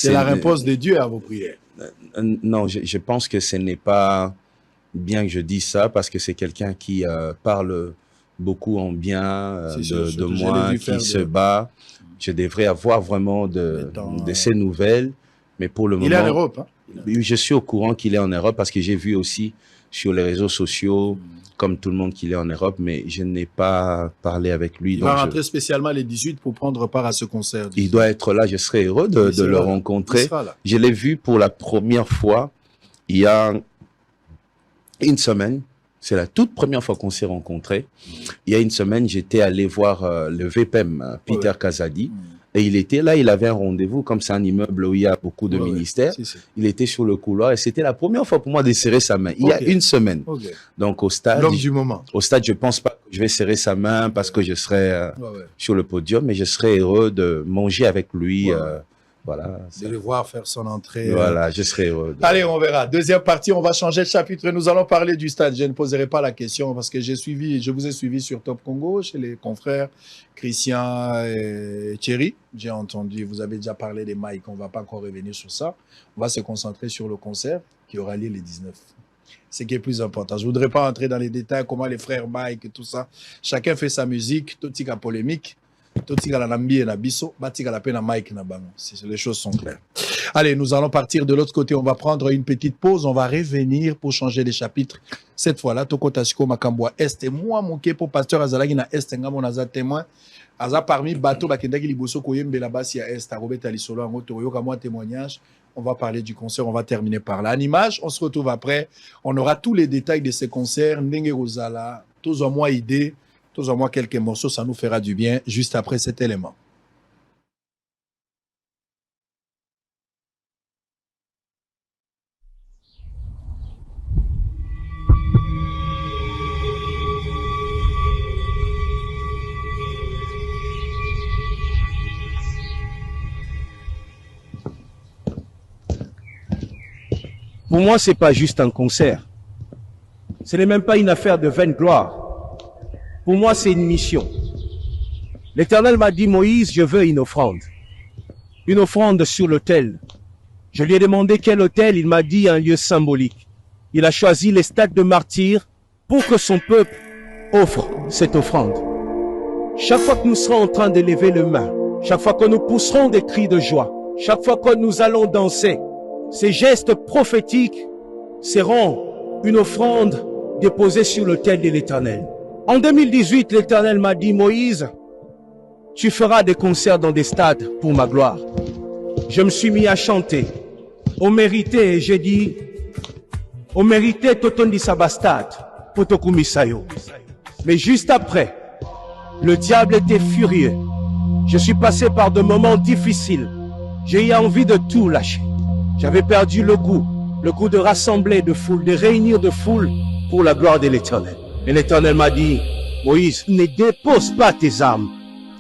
la réponse de Dieu à vos prières. Non, je pense que ce n'est pas bien que je dise ça, parce que c'est quelqu'un qui parle beaucoup en bien de moi, qui se bat. Je devrais avoir vraiment de ces nouvelles, mais pour le moment... Il est en Europe, hein? Je suis au courant qu'il est en Europe, parce que j'ai vu aussi sur les réseaux sociaux, comme tout le monde, qu'il est en Europe, mais je n'ai pas parlé avec lui. Il va rentrer spécialement les 18 pour prendre part à ce concert. Il doit être là, je serais heureux de le rencontrer. Je l'ai vu pour la première fois il y a une semaine. C'est la toute première fois qu'on s'est rencontrés. Il y a une semaine, j'étais allé voir le VPM, Peter Kazadi, et il était là, il avait un rendez-vous, comme c'est un immeuble où il y a beaucoup de ministères. Il était sur le couloir, et c'était la première fois pour moi de serrer sa main. Il y a une semaine. Donc au stade, l'homme du moment. Au stade, je pense pas que je vais serrer sa main parce que je serai sur le podium, mais je serai heureux de manger avec lui. Voilà, de le voir faire son entrée. Voilà, je serai heureux. Allez, on verra. Deuxième partie, on va changer de chapitre. Nous allons parler du stade. Je ne poserai pas la question parce que je vous ai suivi sur Top Congo, chez les confrères Christian et Thierry. J'ai entendu, vous avez déjà parlé des Mike. On ne va pas encore revenir sur ça. On va se concentrer sur le concert qui aura lieu les 19. Ce qui est plus important. Je ne voudrais pas entrer dans les détails, comment les frères Mike et tout ça. Chacun fait sa musique, tout est polémique. Les choses sont claires. Allez, nous allons partir de l'autre côté. On va prendre une petite pause. On va revenir pour changer les chapitres. Cette fois-là, Toko Tashiko Makambwa Est. Et moi, mon pour pasteur Azalagi na Est, mon Aza témoin. Aza parmi bateau Bakendaki Liboso Koyembe la Bassi à Est, à Robert Alisolo, en Otoyo, comme moi témoignage. On va parler du concert. On va terminer par là. En image, on se retrouve après. On aura tous les détails de ces concerts. Ndenge Rosala, tous en moi idée. Tous en moi quelques morceaux, ça nous fera du bien juste après cet élément. Pour moi, c'est pas juste un concert. Ce n'est même pas une affaire de vaine gloire. Pour moi, c'est une mission. L'Éternel m'a dit, Moïse, je veux une offrande. Une offrande sur l'autel. Je lui ai demandé quel autel, il m'a dit un lieu symbolique. Il a choisi les stades de martyrs pour que son peuple offre cette offrande. Chaque fois que nous serons en train de lever les mains, chaque fois que nous pousserons des cris de joie, chaque fois que nous allons danser, ces gestes prophétiques seront une offrande déposée sur l'autel de l'Éternel. En 2018, l'Éternel m'a dit, Moïse, tu feras des concerts dans des stades pour ma gloire. Je me suis mis à chanter. Au mérité, et j'ai dit, au mérité, Totondi Sabastad, Potokumisayo. Mais juste après, le diable était furieux. Je suis passé par de moments difficiles. J'ai eu envie de tout lâcher. J'avais perdu le goût de rassembler de foule, de réunir de foule pour la gloire de l'Éternel. Et l'Éternel m'a dit, Moïse, ne dépose pas tes armes.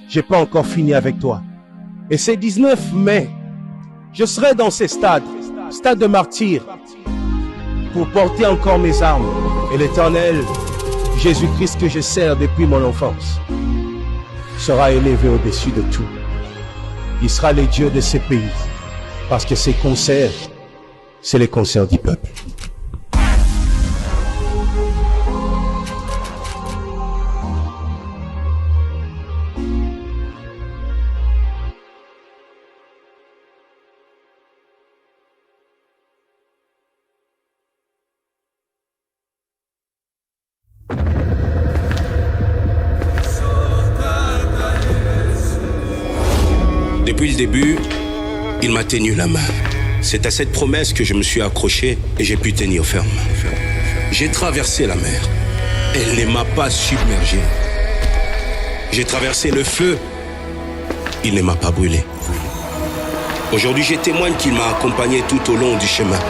J'ai pas encore fini avec toi. Et c'est 19 mai, je serai dans ces stades de martyrs, pour porter encore mes armes. Et l'Éternel, Jésus-Christ que je sers depuis mon enfance, sera élevé au-dessus de tout. Il sera le Dieu de ces pays, parce que ces concerts, c'est les concerts du peuple. Depuis le début, il m'a tenu la main. C'est à cette promesse que je me suis accroché et j'ai pu tenir ferme. J'ai traversé la mer. Elle ne m'a pas submergé. J'ai traversé le feu. Il ne m'a pas brûlé. Aujourd'hui, je témoigne qu'il m'a accompagné tout au long du chemin.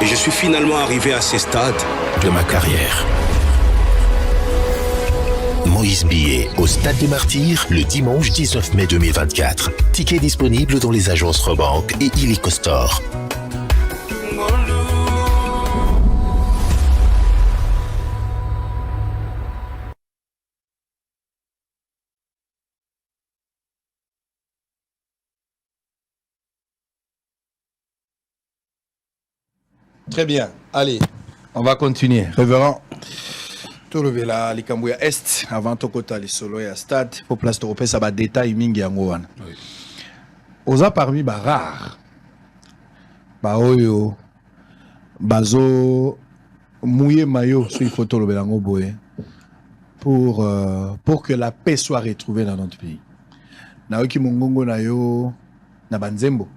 Et je suis finalement arrivé à ce stade de ma carrière. Moïse Billet au Stade des Martyrs le dimanche 19 mai 2024. Ticket disponible dans les agences Rebank et Illico Store. Très bien. Allez, on va continuer. Révérend. Tout le la Likambouya Est, avant tout côté les solo et à stade, pour place européenne, ça va détail mingi yangoan. Oza parmi ba rare. Ba oyo bazo mouillé maillot sur photo le belango boé pour que la paix soit retrouvée dans notre pays. Naoki mongongo na yo na banzembo.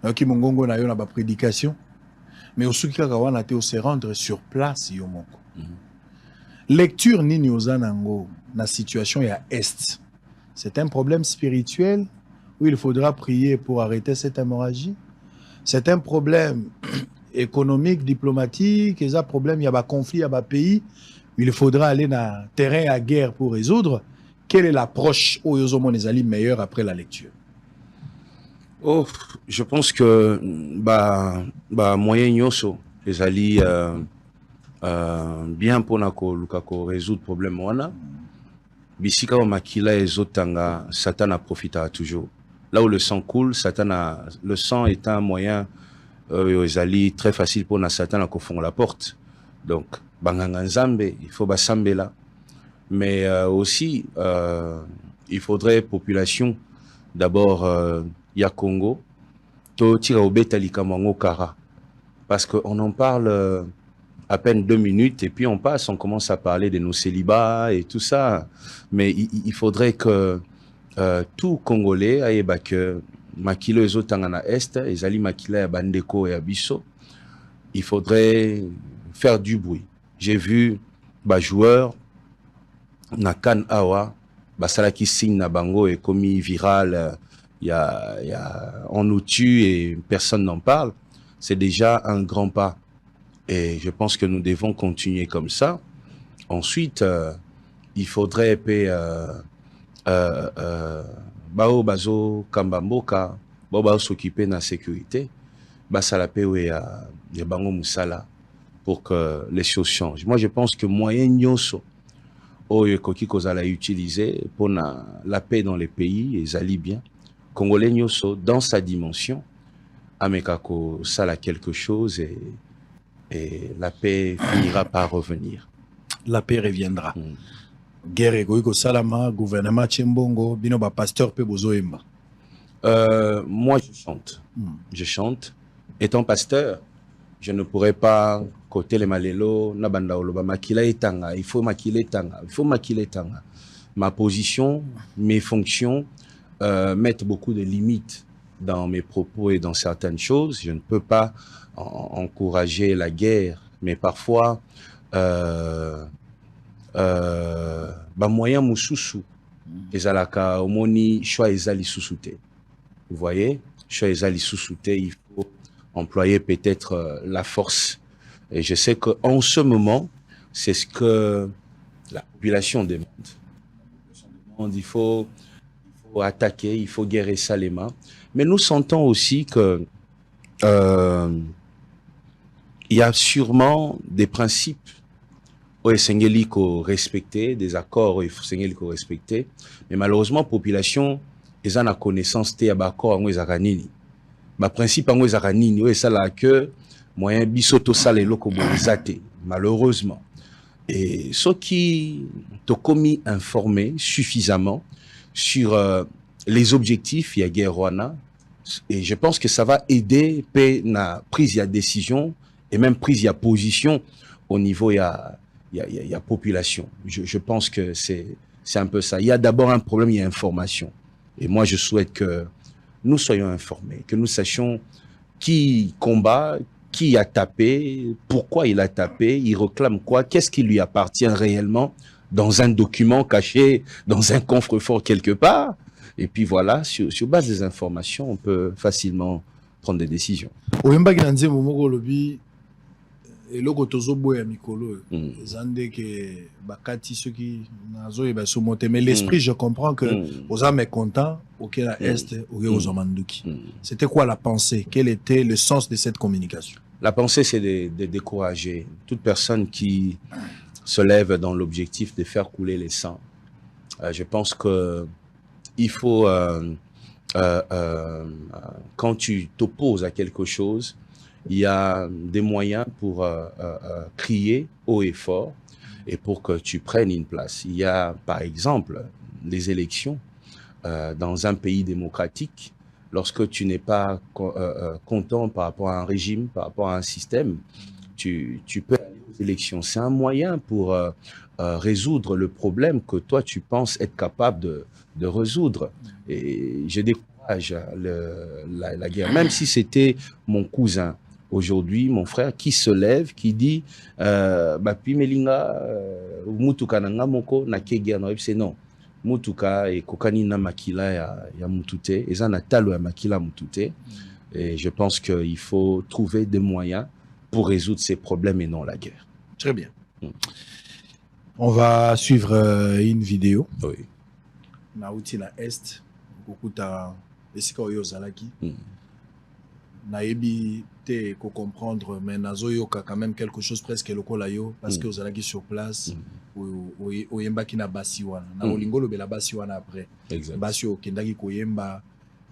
Naoki mongongo na yo na ba prédication. Mais au Soukika wana te se rendre sur place yo moko. Lecture nini ozanango na situation ya Est. C'est un problème spirituel où il faudra prier pour arrêter cette hémorragie. C'est un problème économique, diplomatique, et un problème, il y a un conflit, il y a un pays, il faudra aller dans terrain à guerre pour résoudre. Quelle est l'approche où Yozomo les alliés meilleurs après la lecture? Oh, je pense que moyen nyoso les alliés bien pour résoudre problème wana bisika o makila ezotanga Satan a profité toujours là où le sang coule le sang est un moyen aux alliés très facile pour na Satan à confondre la porte donc banganga nzambe il faut basambe là mais aussi il faudrait population d'abord ya Congo to tira obeta likamango kara parce que on en parle à peine 2 minutes et puis on passe, on commence à parler de nos célibats et tout ça. Mais il faudrait que tout Congolais aille que makilo ezotangana est, ezali makila ya bandeko et abisso. Il faudrait faire du bruit. J'ai vu joueurs na kan awa basalaki signe na bango et commis viral on nous tue et personne n'en parle. C'est déjà un grand pas. Et je pense que nous devons continuer comme ça. Ensuite, il faudrait bao bazo kambamboka, bao s'occuper de la sécurité, basalape ya bango musala pour que les choses changent. Moi, je pense que moyen nyoso oyo koki kozala utiliser pour la paix dans les pays et zali bien. Congolais nyoso dans sa dimension, amekako sala quelque chose et la paix finira par revenir. La paix reviendra. Guerre egoïko salama, gouvernement Tchembongo, bino ba pasteur pe bozoemba. Moi je chante. Je chante. Étant pasteur, je ne pourrais pas côté les malelo, nabanda oloba makila etanga, il faut makila etanga, il faut makila etanga. Ma position, mes fonctions mettent beaucoup de limites dans mes propos et dans certaines choses. Je ne peux pas encourager la guerre, mais parfois moyen mususu ezalaka omoni choix ezali susute. Vous voyez, choix ezali susute, il faut employer peut-être la force. Et je sais qu'en ce moment, c'est ce que la population demande. Il faut attaquer, il faut guérir salement. Mais nous sentons aussi que il y a sûrement des principes où il faut respecter, des accords où il faut respecter. Mais malheureusement, la population, ils ont la connaissance de l'accord où ils ont nini. Le principe où ils ont nini, où ils ont que moyen bisoto sale loko bolizate, malheureusement. Et ceux qui t'ont commis informés suffisamment sur les objectifs, il y a guerre wana, et je pense que ça va aider na prise de décision et même prise de position au niveau il y a population. Je pense que c'est un peu ça. Il y a d'abord un problème, il y a information. Et moi je souhaite que nous soyons informés, que nous sachions qui combat, qui a tapé, pourquoi il a tapé, il réclame quoi, qu'est-ce qui lui appartient réellement dans un document caché, dans un coffre-fort quelque part. Et puis voilà, sur base des informations, on peut facilement prendre des décisions. oyembaki na nzembo moko lobi eloko tozoboya mikolo eza ndeke bakati soki nazoyeba so mote mais l'esprit je comprends que oza mécontent oke na est oke kozwa manduki. C'était quoi la pensée? Quel était le sens de cette communication? La pensée, c'est de décourager toute personne qui se lève dans l'objectif de faire couler les sangs. Je pense que il faut, quand tu t'opposes à quelque chose, il y a des moyens pour crier haut et fort et pour que tu prennes une place. Il y a, par exemple, les élections dans un pays démocratique. Lorsque tu n'es pas content par rapport à un régime, par rapport à un système, tu peux aller aux élections. C'est un moyen pour résoudre le problème que toi, tu penses être capable de résoudre. Et je décourage la guerre. Même si c'était mon cousin, aujourd'hui, mon frère, qui se lève, qui dit Bapi Melinga, Mutuka nanga moko, na kegia no c'est non. Mutuka et kokani na makila ya mutute, et ça na talo ya makila mutute. Et je pense qu'il faut trouver des moyens pour résoudre ces problèmes et non la guerre. Très bien. On va suivre une vidéo. Oui. Nauti na est, kokuta esika oyo zalaki. Naebi te ko comprendre mais nazoyoka quand même quelque chose presque lokola yo parce que ozalaki sur place oyembaki na basi wana na olingo lobela basi wana après basi okendaki koyemba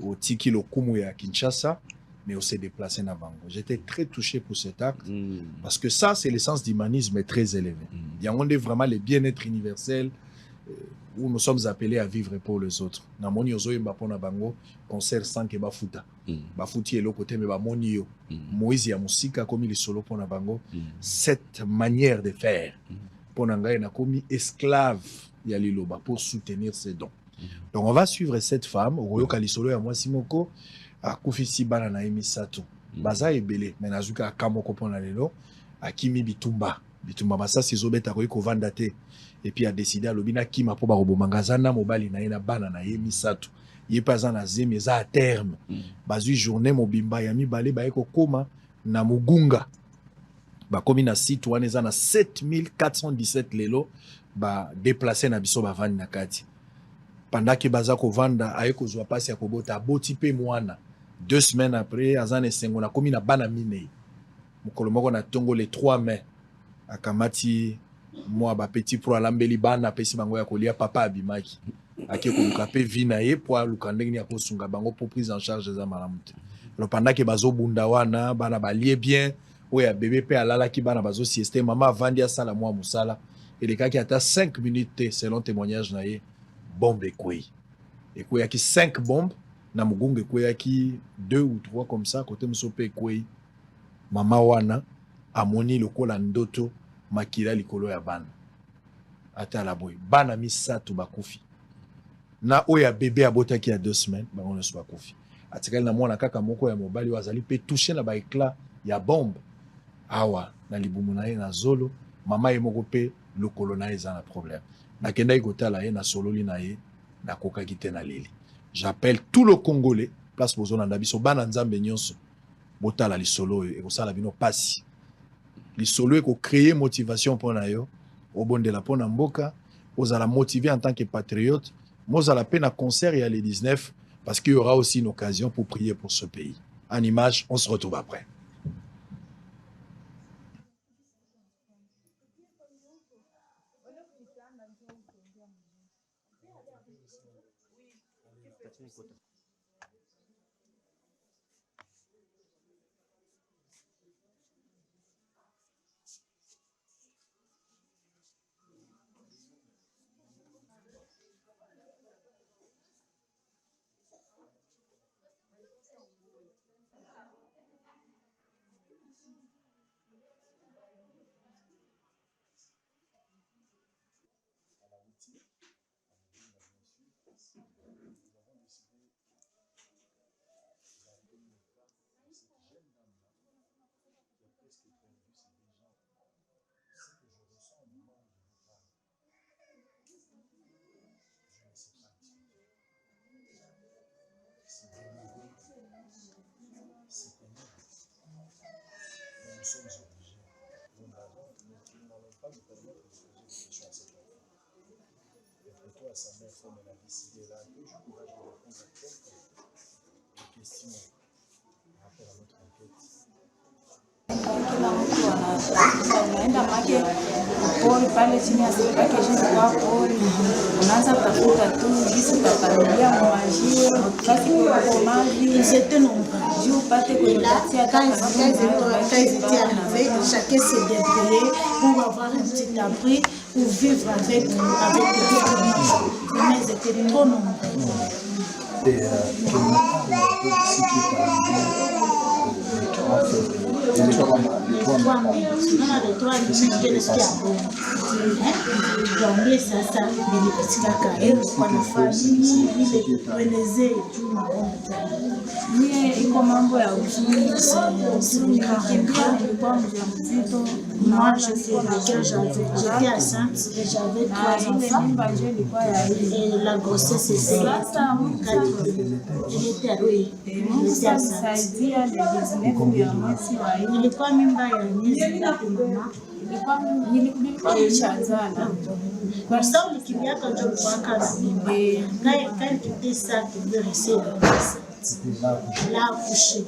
otiki lokumu ya Kinshasa mais on s'est déplacé na bango. J'étais très touché pour cet acte parce que ça c'est l'essence d'humanisme très élevé. Il y a vraiment le bien-être universel où nous sommes appelés à vivre pour les autres. Na moni ozoyemba pona bango concert sans ke bafuta. Bafuti elo côté mais ba moni yo. Moïse ya musika komi li solo pona bango. Cette manière de faire pona ngai na komi esclave ya liloba pour soutenir ses dons. Donc on va suivre cette femme oyoka li solo ya mwasi moko akufisi bana na emisato. Baza ebele mais nazuka kamoko pona lelo akimi bitumba. Bitumba masasi ezobeta koyiko vanda te. Et puis a décidé à l'obina qui m'a pas robomangazana mobali na ina bana na ye misato ye pas na zemi za à terme bazui journée mobimba ya mibale ba eko koma na mugunga ba komi na site wana za na 7417 lelo ba déplacer na biso ba vandi na kati pendant que baza ko vanda ayeko zwa pasi ya kobota boti pe mwana 2 semaines après azana sengo na komi na bana mine mukolo moko na tongo les 3 mai akamati moi ba petit pro alambeli bana pesi bango ya kolia papa abimaki akeko luka pe vina ye po luka ndenge ya kosunga bango pour prise en charge za malamu te. Alors pendant que bazo bunda wana bana balie bien oya bébé pe alala ki bana bazo sieste mama vandi ya sala moi musala et les cas qui ata 5 minutes te, selon témoignage na ye bombe ekoi ki 5 bombes na mugunga ekoi ki 2 ou 3 comme ça côté musope ekoi mama wana amoni lokola ndoto makila likolo ya bana ata la boy bana misato bakufi na oya bébé abotaki ya 2 semaines bango neso bakufi atikali na mwana kaka moko ya mobali wazali pe touché na ba éclat ya bombe awa na libumu na ye na zolo mama ye moko pe lokolo na ye za na problème nakendaki kotala ye na sololi na ye nakokaki te na leli. J'appelle tout le Congolais place bozolanda biso bana nzambe nyonso botala lisolo oyo ekosala bino pasi lisolo eko créer motivation pour na yo obondela pona mboka ozala motivé en tant que patriote mozala pe na concert ya les 19 parce qu'il y aura aussi une occasion pour prier pour ce pays. En image, on se retrouve après. sommes obligés. Nous n'allons pas nous permettre de poser des questions à cet enfant. Et plutôt à sa mère, comme elle a décidé, elle a un peu du courage de répondre à quelques questions par rapport à notre enquête. Kila mtu anaenda make pori pale chini ya sipake jini kwa pori, unaanza kutafuta tu jinsi utapalilia maji basi kwa maji juu upate kuyotatia quand ils étaient arrivés, chacun s'est débrouillé pour avoir un petit abri, pour vivre avec les communautés. Mais ils étaient trop nombreux. Et que nous parle un peu de ce qui est arrivé le 3 février. Le 3 mai. Le 3 mai, sasa nilipitika kae kwa nafasi ile kuelezea juu maombi. Mie iko mambo ya uzuni nikimbia, nilikuwa mjamzito. Moi, je suis j'étais enceinte et j'avais 3 enfants. Et la grossesse était 4. Elle était saidia legizinefu ya mwezi wa hii. Nilikuwa mimba ya miezi 3 mama. Nilikuwa mchazana. Kwa sababu nikimbia kwa job kwa kazi. Quand il quittait ça, il devait rester là couché.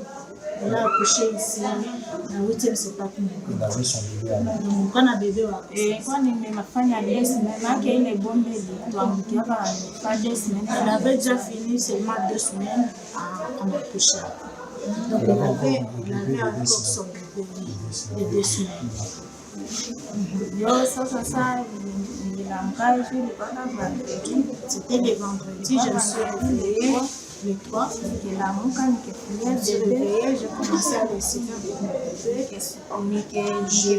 Elle a accouché ici, na 8e c'est pas tout. Il avait son bébé à la Donc on a bébé wa. Kwa nimefanya desmen yake ile bombe ilituangukia kwa desmen. Elle avait déjà fini seulement 2 semaines à accoucher. Donc elle avait encore son bébé de 2 semaines. Yo sasa nilamkai shule mpaka vendredi. C'était le vendredi, je me suis réveillée. Le 3, j'ai commencé à réciter bébé, je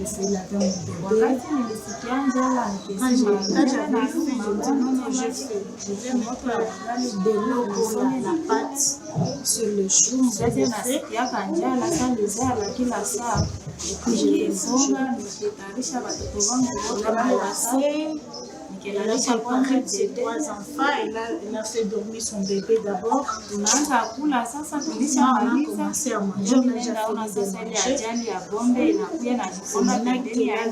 fais laver mon bébé. Quand j'avais faim, je vais mettre de l'eau pour la pâte sur le chou. Et puis je l'ai elle a séparé de ses 3 enfants, elle a fait dormir son bébé d'abord. On a commencé à manger, on a déjà fini de manger. C'est maintenant qu'il y a eu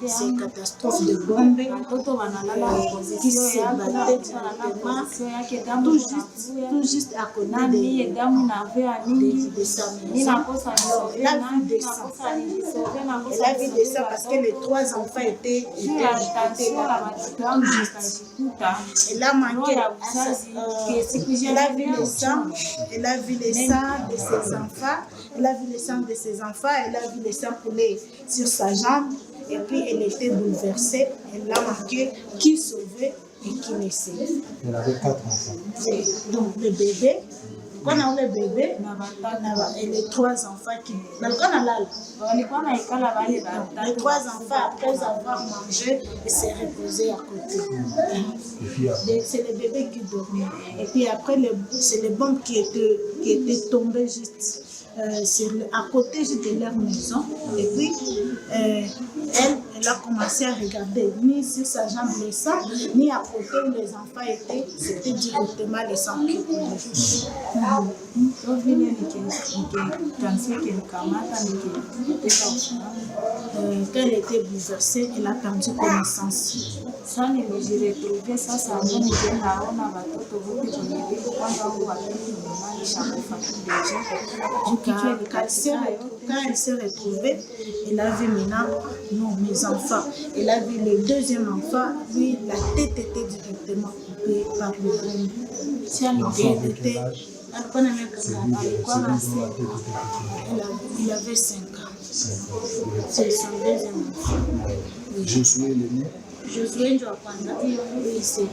ces catastrophes de bombes qui se battaient directement tout juste à côté de sa maison. Elle a vu des sangs. Elle a vu des sangs parce que les 3 enfants étaient là. Elle a manqué, elle a vu le sang, elle a vu le sang de ses enfants, elle a vu le sang de ses enfants, elle a vu le sang couler sur sa jambe et puis elle était bouleversée, elle a manqué qui sauvait et qui laissait. Elle avait 4 enfants. Donc le bébé, quand on a le bébé, et les 3 enfants qui... Les 3 enfants, après avoir mangé, ils s'est reposé à côté. C'est le bébé qui dormait. Et puis après, c'est les bombes qui étaient tombées juste à côté de leur maison. Et puis, elle a commencé à regarder, ni sur sa jambe le sang, ni à côté où les enfants étaient, c'était directement le sang qui coulait. Quand elle était bouleversée, elle a perdu connaissance. Quand elle s'est retrouvée, elle a vu maintenant mes enfants. Elle a vu le 2e enfant, lui, la tête était directement coupée par le bombe. Il avait 5 ans. C'est son 2e enfant. Josué l'aîné. Josué ndio wa kwanza. Oui, c'est lui.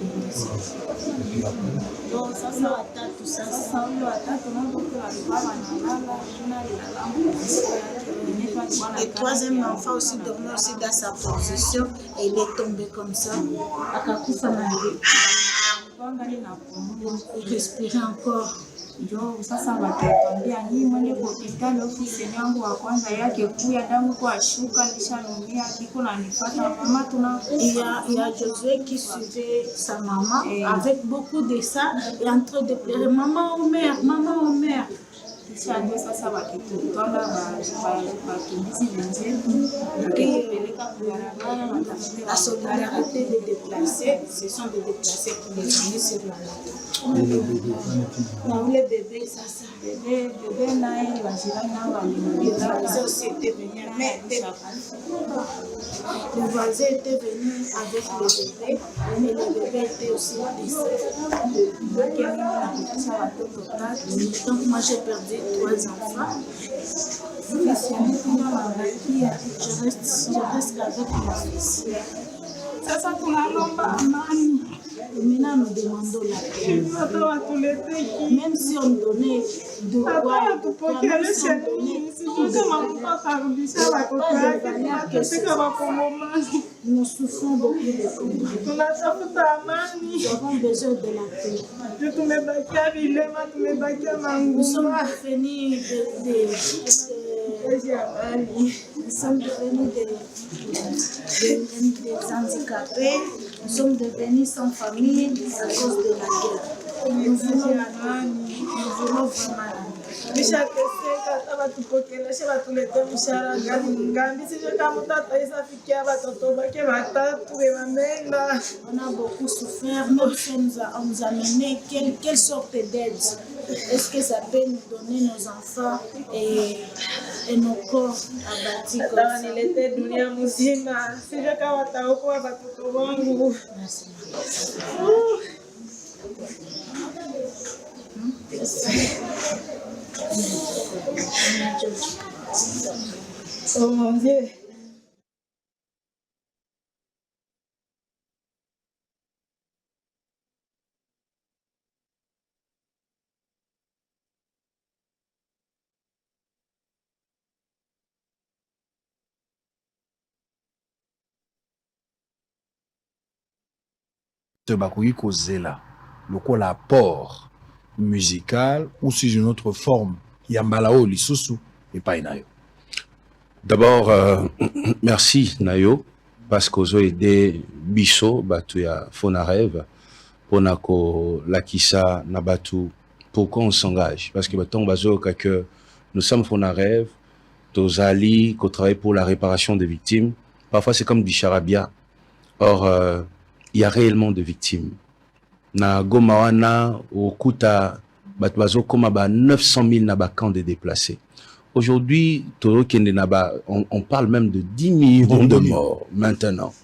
Donc sasa watatu sasa wale watatu ndio walikuwa wanalala le 3e enfant aussi dormait aussi dans sa position et il est tombé comme ça. Akakufa na il respirait encore. Ndio sasa watatuambia hii mwende kwa hospitali ofisi yangu wa kwanza yake kuya damu kwa shuka nishalumia kiko na nifuata mama tuna il y a Josué qui suivait sa maman avec beaucoup de ça et en train de pleurer maman au mère kisha ndio sasa wakitutwala wakimbizi wenzetu wakipeleka kubarabara watafuta La solidarité des déplacés, ce sont des déplacés qui les ont mis sur la moto. Na ule bébé sasa, bebe naye wajirani nao les voisins aussi étaient venus, mais les voisins étaient venus avec le bébé, mais le bébé était aussi décédé. Donc moi j'ai perdu 3 enfants. Je reste avec mon fils. sasa tunalomba amani. Maintenant, nous demandons la paix. Même si on donnait de quoi, même si on donnait nous souffrons beaucoup de combat. Nous avons besoin de la paix. Nous sommes devenus des handicapés. Nous sommes devenus sans famille à cause de la guerre. Nous voulons vraiment on a beaucoup souffert, même si on nous a mené quelle sorte d'aide. Est-ce que ça peut nous donner nos enfants et nos corps abattus comme ça? Oh mon Dieu. bakoki kozela lokola apport musical ou sous une autre forme ya mbala oyo lisusu epai na yo. D'abord, merci Nayo, parce que vous avez aidé Bisso, Batu ya Fonarève, pour nako Lakissa, Nabatu, pourquoi on s'engage? Parce que que nous sommes Fonarève, Tozali, qu'on travaille pour la réparation des victimes. Parfois c'est comme du charabia. Or, il y a réellement de victimes. Na Gomawana, au Kuta, Batwazo, comme 900 000 nabakans de déplacés. Aujourd'hui, on parle même de 10 millions de morts maintenant.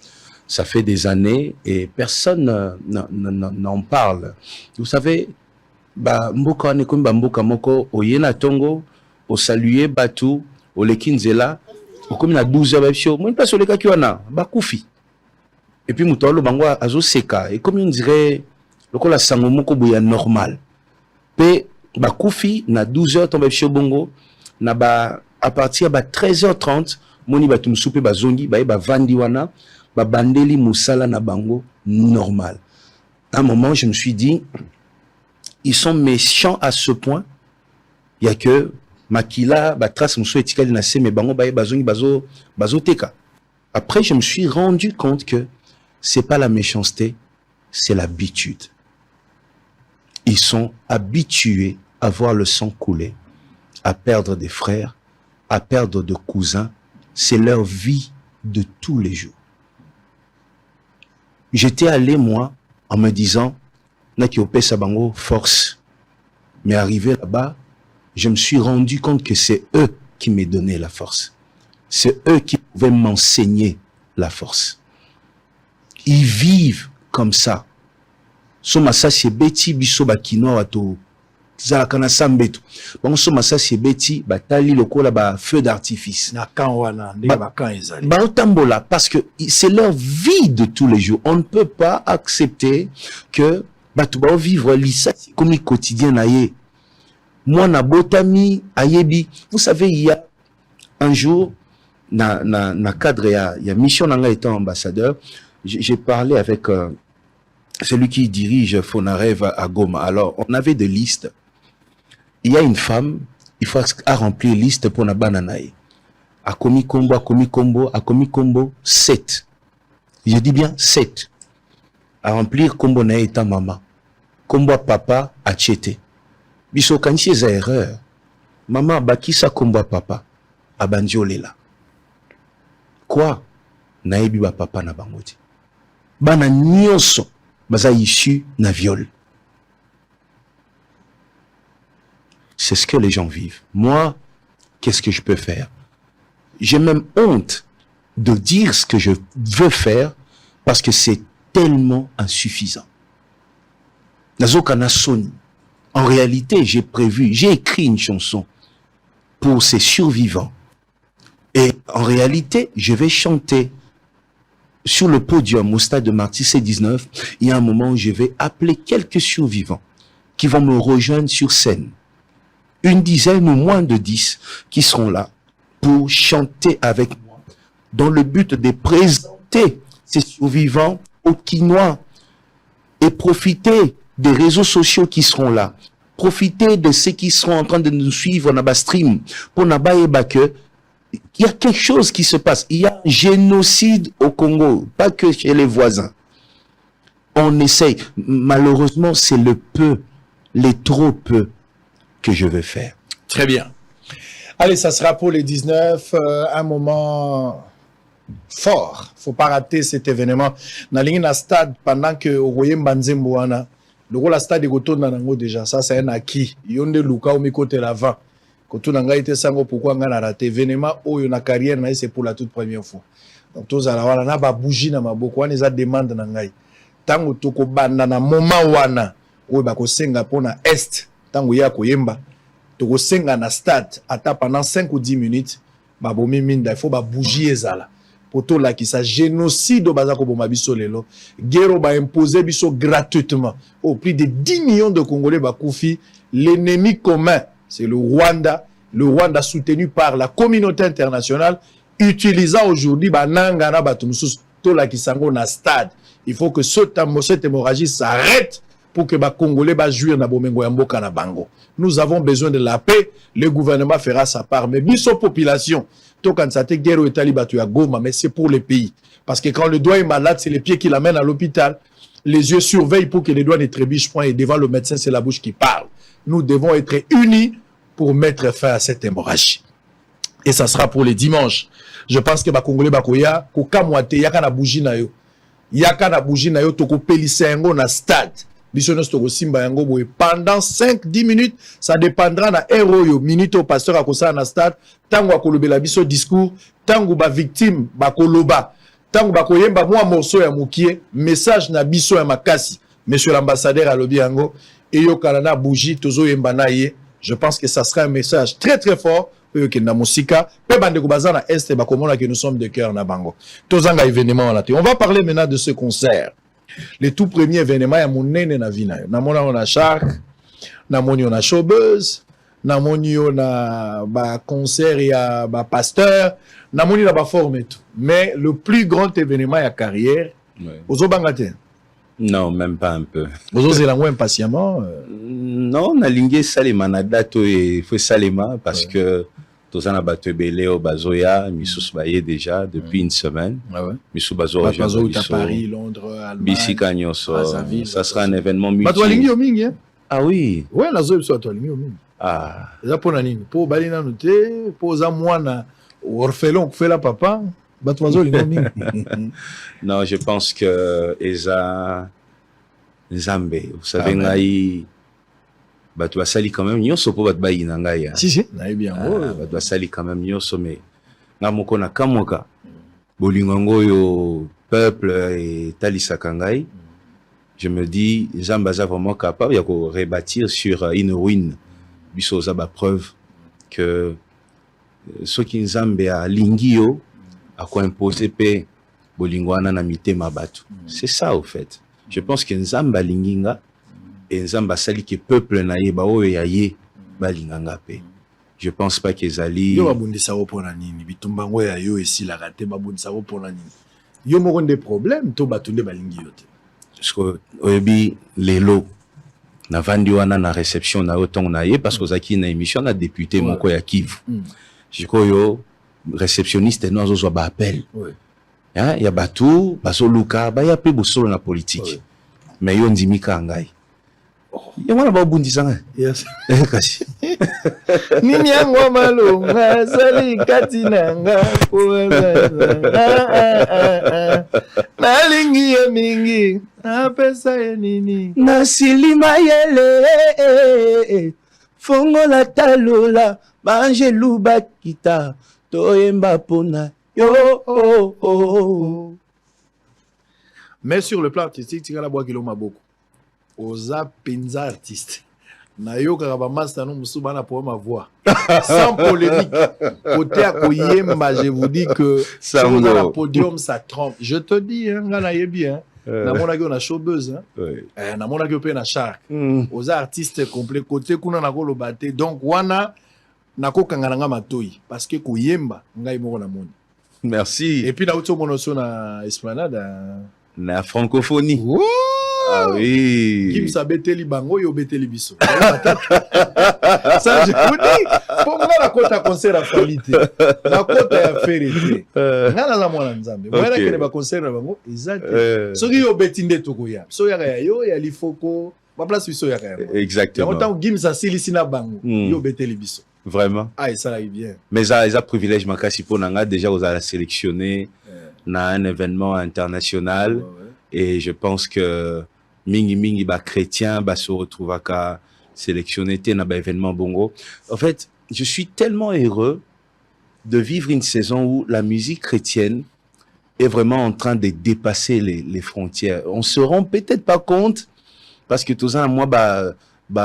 Ça fait des années et personne n'en parle. Vous savez, Mboka Nekumba Mboka Moko, au Yena Tongo, au Saluye Batu, au Lekinzela, au comme na 12 heures, moi, une place au Lekakiwana, Bakoufi. Et puis, Moutolo Bangwa, Azo Seka. Et comme on dirait, le coup la Sangomoko Bouya normal. Pe, Bakoufi, na 12 heures, tombe chez Bongo, na ba, à partir de 13h30, moni ba tumsupe ba zongi, ba vandiwana, ba bandeli musala na bango, normal. À un moment, je me suis dit, ils sont méchants à ce point, il y a que, Makila, ba trace musu etikali na se, mais bango ba zongi, bazo teka. Après, je me suis rendu compte que c'est pas la méchanceté, c'est l'habitude. Ils sont habitués à voir le sang couler, à perdre des frères, à perdre de cousins. C'est leur vie de tous les jours. J'étais allé, moi, en me disant, Nakiope Sabango, force. Mais arrivé là-bas, je me suis rendu compte que c'est eux qui m'ont donné la force. C'est eux qui pouvaient m'enseigner la force. Ils vivent comme ça. Soma sa c'est beti biso bakino wato zalakana sambetu. Bon soma sa c'est beti batali lokola ba feu d'artifice. Na kan wana ndé ba kan ezali. Ba otambola parce que c'est leur vie de tous les jours. On ne peut pas accepter que batu ba vivre lisa comme quotidien naie. Moi na botami ayebi. Vous savez il y a un jour na cadre ya mission nanga étant ambassadeur, j'ai parlé avec celui qui dirige Fonarève à Goma. Alors, on avait des listes. Il y a une femme, il faut remplir liste pour la bananaï. À Komi Kombo, 7. Je dis bien 7. À remplir Kombo na étant maman. Kombo papa à Tchété. Biso kanchi za erreur. Maman, bakisa komba papa. Abandiolela. Quoi? Naebi ba papa na bangoti. Bana nyonso. Baza issu na viol. C'est ce que les gens vivent. Moi, qu'est-ce que je peux faire? J'ai même honte de dire ce que je veux faire parce que c'est tellement insuffisant. Nazokana Sony. En réalité, j'ai écrit une chanson pour ces survivants. Et en réalité, je vais chanter sur le podium au stade de Martyr C19. Il y a un moment où je vais appeler quelques survivants qui vont me rejoindre sur scène. Une dizaine ou moins de 10 qui seront là pour chanter avec moi dans le but de présenter ces survivants aux Quinois et profiter des réseaux sociaux qui seront là. Profiter de ceux qui seront en train de nous suivre dans stream pour n'abaye que il y a quelque chose qui se passe. Il y a un génocide au Congo, pas que chez les voisins. On essaye. Malheureusement, c'est le peu, les trop peu que je veux faire. Très bien. Allez, ça sera pour les 19, un moment fort. Faut pas rater cet événement. Na ligne na stade pendant que Ogoye Mbanzembo wana, le rôle à stade de Goto nango déjà, ça c'est un acquis. Yonde Luka au côté l'avant. Koto nanga été sango pourquoi nga na raté événement oyo na carrière na c'est pour la toute première fois. Donc tous ala wana na ba bougie na maboko wana eza demande na ngai. Tango toko banda na moment wana oyo ba ko senga pona est tango ya koyemba toko senga na stade ata pendant 5 ou 10 minutes ba bomi minda il faut ba bougie ezala. Poto la qui sa génocide au bazako boma biso lelo guerre ba imposer biso gratuitement au prix de 10 millions de Congolais ba koufi. L'ennemi commun c'est le Rwanda soutenu par la communauté internationale utilisant aujourd'hui bananga na batumsus to la qui sango na stade. Il faut que cette hémorragie s'arrête pour que les Congolais jouent na bomengo ya mboka na bango. Nous avons besoin de la paix, le gouvernement fera sa part mais biso population to kan sa te guerre au Italie batu ya Goma mais c'est pour le pays parce que quand le doigt est malade, c'est les pieds qui l'amènent à l'hôpital. Les yeux surveillent pour que les doigts ne trébuchent point et devant le médecin, c'est la bouche qui parle. Nous devons être unis pour mettre fin à cette hémorragie. Et ça sera pour les dimanches. Je pense que les Congolais bakoya ko kamwate yaka na bougie na yo. Yaka na bougie na yo toko pelisa yango na stade. Bisonos toko simba yango boye pendant 5-10 minutes, ça dépendra na héros yo minute au pasteur akosa na stade, tango akolobela biso discours, tango ba victime bakoloba. Tango bakoyemba mwa morceau ya mukie, message na biso ya makasi. Monsieur l'ambassadeur alobi yango et yo kanana bougie tozo yemba na ye. Je pense que ça sera un message très très fort pour que na musika pe bande ko bazana est ba komona que nous sommes de cœur na bango. Tozanga événement là. On va parler maintenant de ce concert. Le tout premier événement ya monene na vina. Na mona on a Shark, na moni on a Showbuzz, na moni on a ba concert ya ba pasteur, na moni na ba forme et tout. Mais le plus grand événement ya carrière, ozo bangate. Non, même pas un peu. Vous osez la moins impatiemment Non, on a lingué Salema na dato et faut Salema parce que tous en a battu Beléo Bazoya, Missous Baye déjà depuis une semaine. Missous Bazoya, Paris, Londres, Allemagne. Bissi Cagnoso. Ça sera un événement multi. Batwalingi Oming, ah oui. Ouais, la zoe soit Batwalingi Oming. Ah. Ça pour nani? Pour Balina noté, pour Zamwana, orphelin, fait la papa. Non, je pense que Eza Zambé, vous savez, Ngaï, tu as sali quand même, Nyoso pour battre Baï Nangaïa. Si, bien. Tu as sali quand même, Nyoso, mais Namoko na Kamoka, Bolingongo yo peuple et Talisa Kangaï. Je me dis, Zambaza vraiment capable de rebâtir sur une ruine. Bissoza ba preuve que ceux qui Nzambé a Lingio, à quoi imposer pe bolingwana na mitema batu. C'est ça au fait. Je pense que Nzamba linginga et Nzamba sali que peuple na ye ba oyo ya ye balinganga pe. Je pense pas que zali yo babundisa wo pona nini bitumbango ya yo esi la raté babundisa wo pona nini. Yo mo des problèmes to batunde balingi yo te. Parce que oyebi lelo na vandi wana na réception na otong na ye parce que zaki na émission na député moko ya Kivu. Je crois yo réceptionniste et nous avons appel. Il y a Batou, Baso Luka, il y a plus de solo na politique. Mais il y a un dimi kangai. Il y a un bundisanga. Yes. Kasi. Nini yango malonga sali katinanga nalingi ya mingi napesa ya nini Nasilima yele fongola talola banjelu bakita toyemba pona yo. Mais sur le plan artistique tika bois kilo maboko oza penza artiste na yo kaka master no musuba na pour ma voix sans polémique côté à koyemba je vous dis que sur le podium ça trompe je te dis hein ngana yebi hein na mona ki na showbuzz hein na mona ki pe na shark aux artistes complet côté kuna na koloba te donc wana na ko kangana nga matoi parce que koyemba ngai moko na moni. Merci. Et puis na uto monoso na esplanade na francophonie. Ouh! Ah oui. Kim sa beteli bango yo beteli biso. Ça je vous dis, pour moi la côte à concert à qualité. La côte à faire été. Ngana la mwana nzambe. Moi la kene ba concert na bango exact. Soki yo betinde tokoya. So ya yo ya lifoko, ba place biso ya ya. Exactement. Autant Kim sa silisi na bango yo beteli biso. Vraiment. Ah et ça là bien. Mais ça privilège makasi pour nanga déjà vous allez sélectionner na un événement international et je pense que mingi ba chrétien ba se retrouve à sélectionner na ba événement bongo. En fait, je suis tellement heureux de vivre une saison où la musique chrétienne est vraiment en train de dépasser les frontières. On se rend peut-être pas compte parce que tout ça moi mais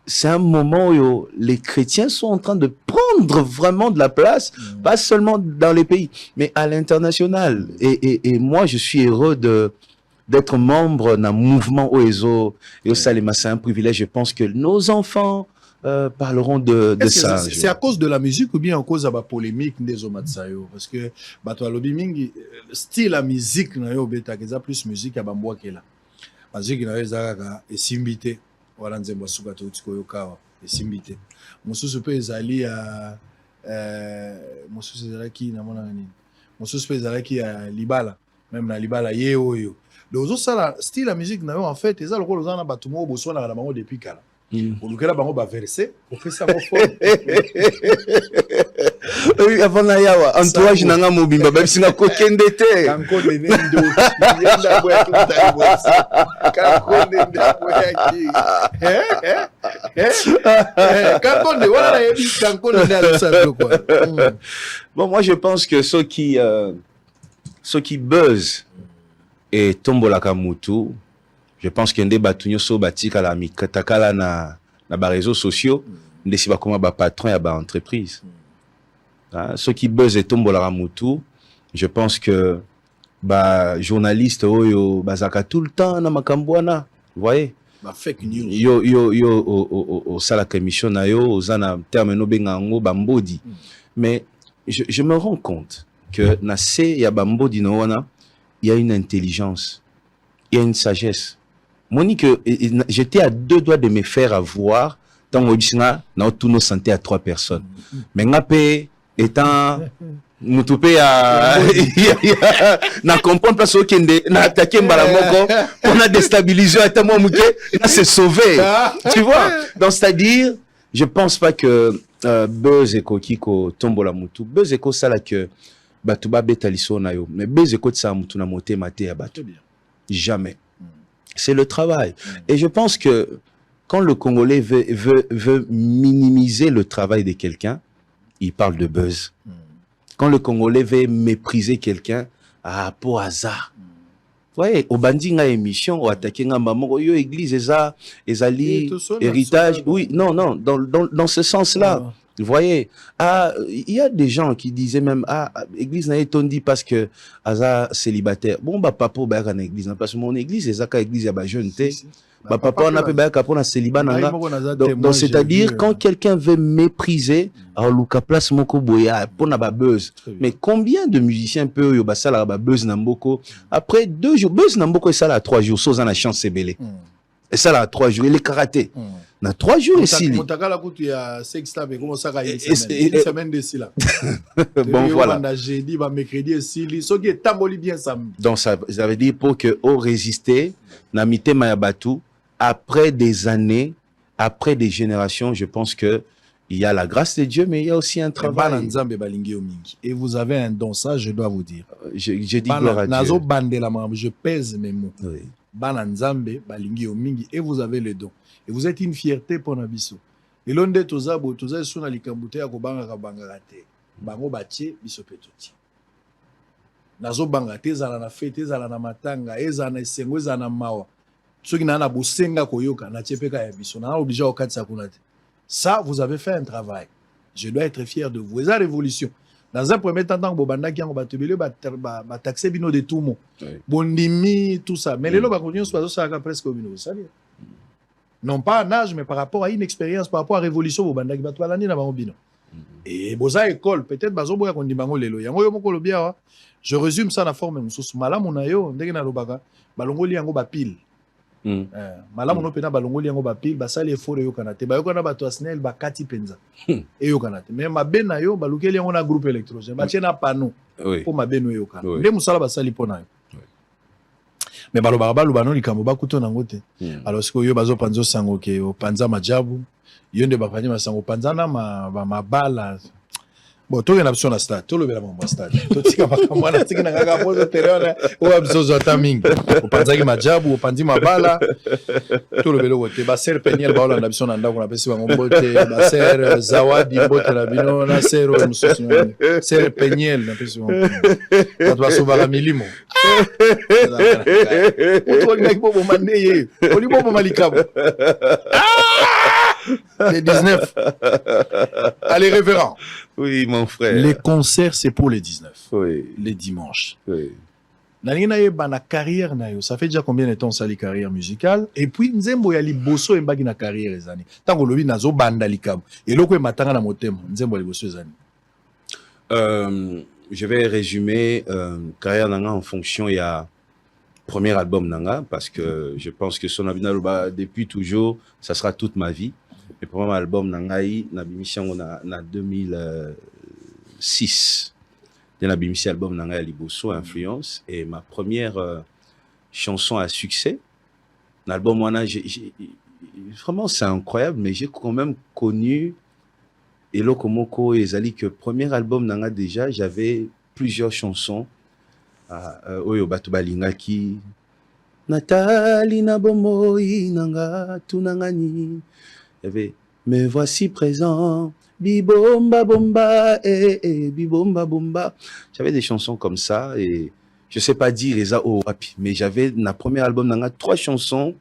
c'est un moment où les chrétiens sont en train de prendre vraiment de la place, pas seulement dans les pays, mais à l'international. Et moi, je suis heureux d'être membre d'un mouvement OESO. Et au Salema, c'est un privilège. Je pense que nos enfants parleront de ça. C'est à cause de la musique ou bien à cause de la polémique des Omatsayo? Parce que style la musique na yo beta keza plus musique ya bambwa kela. Musique na yo zaka esimbité wala nzembo suka to tiko yo kawa esimbité. Mususu pe ezali ya mususu ezali ki na mona nini? Mususu pe ezali ki ya libala, même na libala ye oyo. Donc zo sala style la musique na yo en fait ezali lokolo zana batumo bosona na bango depuis kala. Olukela bango ba verser pour faire ça fort. Oui, avant la yawa entourage nanga mobimba ba bisinga kokende te kanko nendo yenda boya tuta boya kanko nendo boya kanko ne wala na yebi kanko nendo ça quoi. Bon, moi je pense que ceux qui buzzent et tombola kamutu, je pense qu'il y a des bâtonniers so batika la mikatakala na ba réseaux sociaux, ndesi ba comment ba patron ya ba entreprise. Ceux qui buzzent et tombola kamutu, je pense que ba journaliste oyo bazaka tout le temps na makambwana, vous voyez? Ba fake news. Yo au sala émission na yo ozana terme no bengango bambodi. Mais je me rends compte que na se ya bambodi no wana, il y a une intelligence, il y a une sagesse. Monique, j'étais à 2 doigts de me faire avoir dans mon tous nos santé à 3 personnes. Mais ngapé étant mutupe à na comprendre pas ce qu'il na attaqué mbalamoko, on a déstabilisé à moi mouké, là c'est sauvé. Tu vois? Donc c'est-à-dire, je pense pas que Buzz et Kokiko tombola mutu. Buzz et Ko sala que batuba betaliso na yo, mais Buzz et Ko tsa mutu na moté maté à batu. Jamais. C'est le travail. Et je pense que quand le Congolais veut minimiser le travail de quelqu'un, il parle de buzz. Quand le Congolais veut mépriser quelqu'un, pour hasard. Vous voyez, au bandi nga émission, au attaqué nga maman, yo église, ezali, héritage. Oui, non, dans ce sens-là. Vous voyez, il y a des gens qui disaient même, église n'a été dit parce que Aza célibataire. Bon, bah, papa, bah, en église, parce que mon église, c'est ça église, bah, jeune, bah, papa, on a fait, bah, pour célibat, donc, c'est-à-dire, quand quelqu'un veut mépriser, alors, Luka place moko boya, pour na buzz. Mais combien de musiciens peuvent, bah, ça, là, buzz namboko, après 2 jours, buzz namboko, et ça, là, 3 jours, sans la chance, c'est belé. Et ça, là, 3 jours, il est karaté. na 3 jours ici. Une semaine d'ici là. Bon, voilà. Jeudi, mercredi ici, bien samedi. Donc, ça veut dire pour que on résister, Namite Mayabatu, après des années, après des générations, je pense que il y a la grâce de Dieu, mais il y a aussi un travail. Et vous avez un don, ça, je dois vous dire. Je dis gloire à Dieu. Je pèse mes mots. Oui. Et vous avez le don. Et vous êtes une fierté pour Nabiso. Et l'on dit toza sous na likambute ya kobanga kabangate. Bango batie biso petoti. Nazo bangate zala na fete zala na matanga eza na esengo eza na mawa. Soki na bosenga koyoka na tiepeka ya biso na obligé okatisa kuna te. Ça, vous avez fait un travail. Je dois être fier de vous. Et la révolution. Dans un premier temps, Bobanda qui a taxé bino de tout le monde. Bondimi, tout ça. Mais les gens qui presque au bino. Non pas en âge, mais par rapport à une expérience, par rapport à la révolution, Bobanda qui va tout l'année dans bino. Et Boza école, peut-être Bazoboya qu'on dit bango lelo. Yango yo moko lobia. Je résume ça dans la forme mususu. Malamu na yo, ndenge na lobaka, balongoli yango bapile. Malamu no pena balongoli yango bapile basali effort yo kanate ba yo kana bato asnel bakati penza e yo kanate mais mabena yo balukeli yango na groupe électrogène ba tiena panneau pour mabeno yo kana nde musala basali pona yo mais baloba balubano likambo bakuto nango te alors siko yo bazo panzo sango ke o panza majabu yo nde bapanye masango panzana mabala. Bon, tu as option à stade, tu as le stade. Tu as un peu terrain, ou absozo taming. Au panzagi majabu, au panzi mabala. Tu le vélo côté, baser peniel baola na option anda kuna pesi bango bote, baser zawadi bote na bino na sero mususu. Ser peniel na pesi bango. Tu vas sauver la milimo. Tu vas ngaki bobo mandeye. Oli bobo malikabo. Les 19. Allez, révérend. Oui, mon frère. Les concerts, c'est pour les 19. Oui. Les dimanches. Oui. Na carrière, ça fait déjà combien de temps ça, les carrières musicales? Et puis, Nzembo yali bosso embagi na carrière les années. Tant que l'obi nazo banda likam. Et l'oko matanga na motem. Nzembo yali bosso les années. Je vais résumer carrière nanga en fonction il y a premier album nanga parce que je pense que son abinaloba depuis toujours ça sera toute ma vie. Le premier album nangai na bimission na 2006. Na bimission album nangai Liboso Influence et ma première chanson à succès. L'album wana vraiment c'est incroyable mais j'ai quand même connu Eloko Moko et Zali que premier album nanga déjà j'avais plusieurs chansons Oyo Batu Balingaki Nathalie Nabomoi Nanga Tunangani. Il y avait Me voici présent Bibomba Bomba Bibomba Bomba. J'avais des chansons comme ça et je sais pas dire les mais j'avais na premier album nanga 3 chansons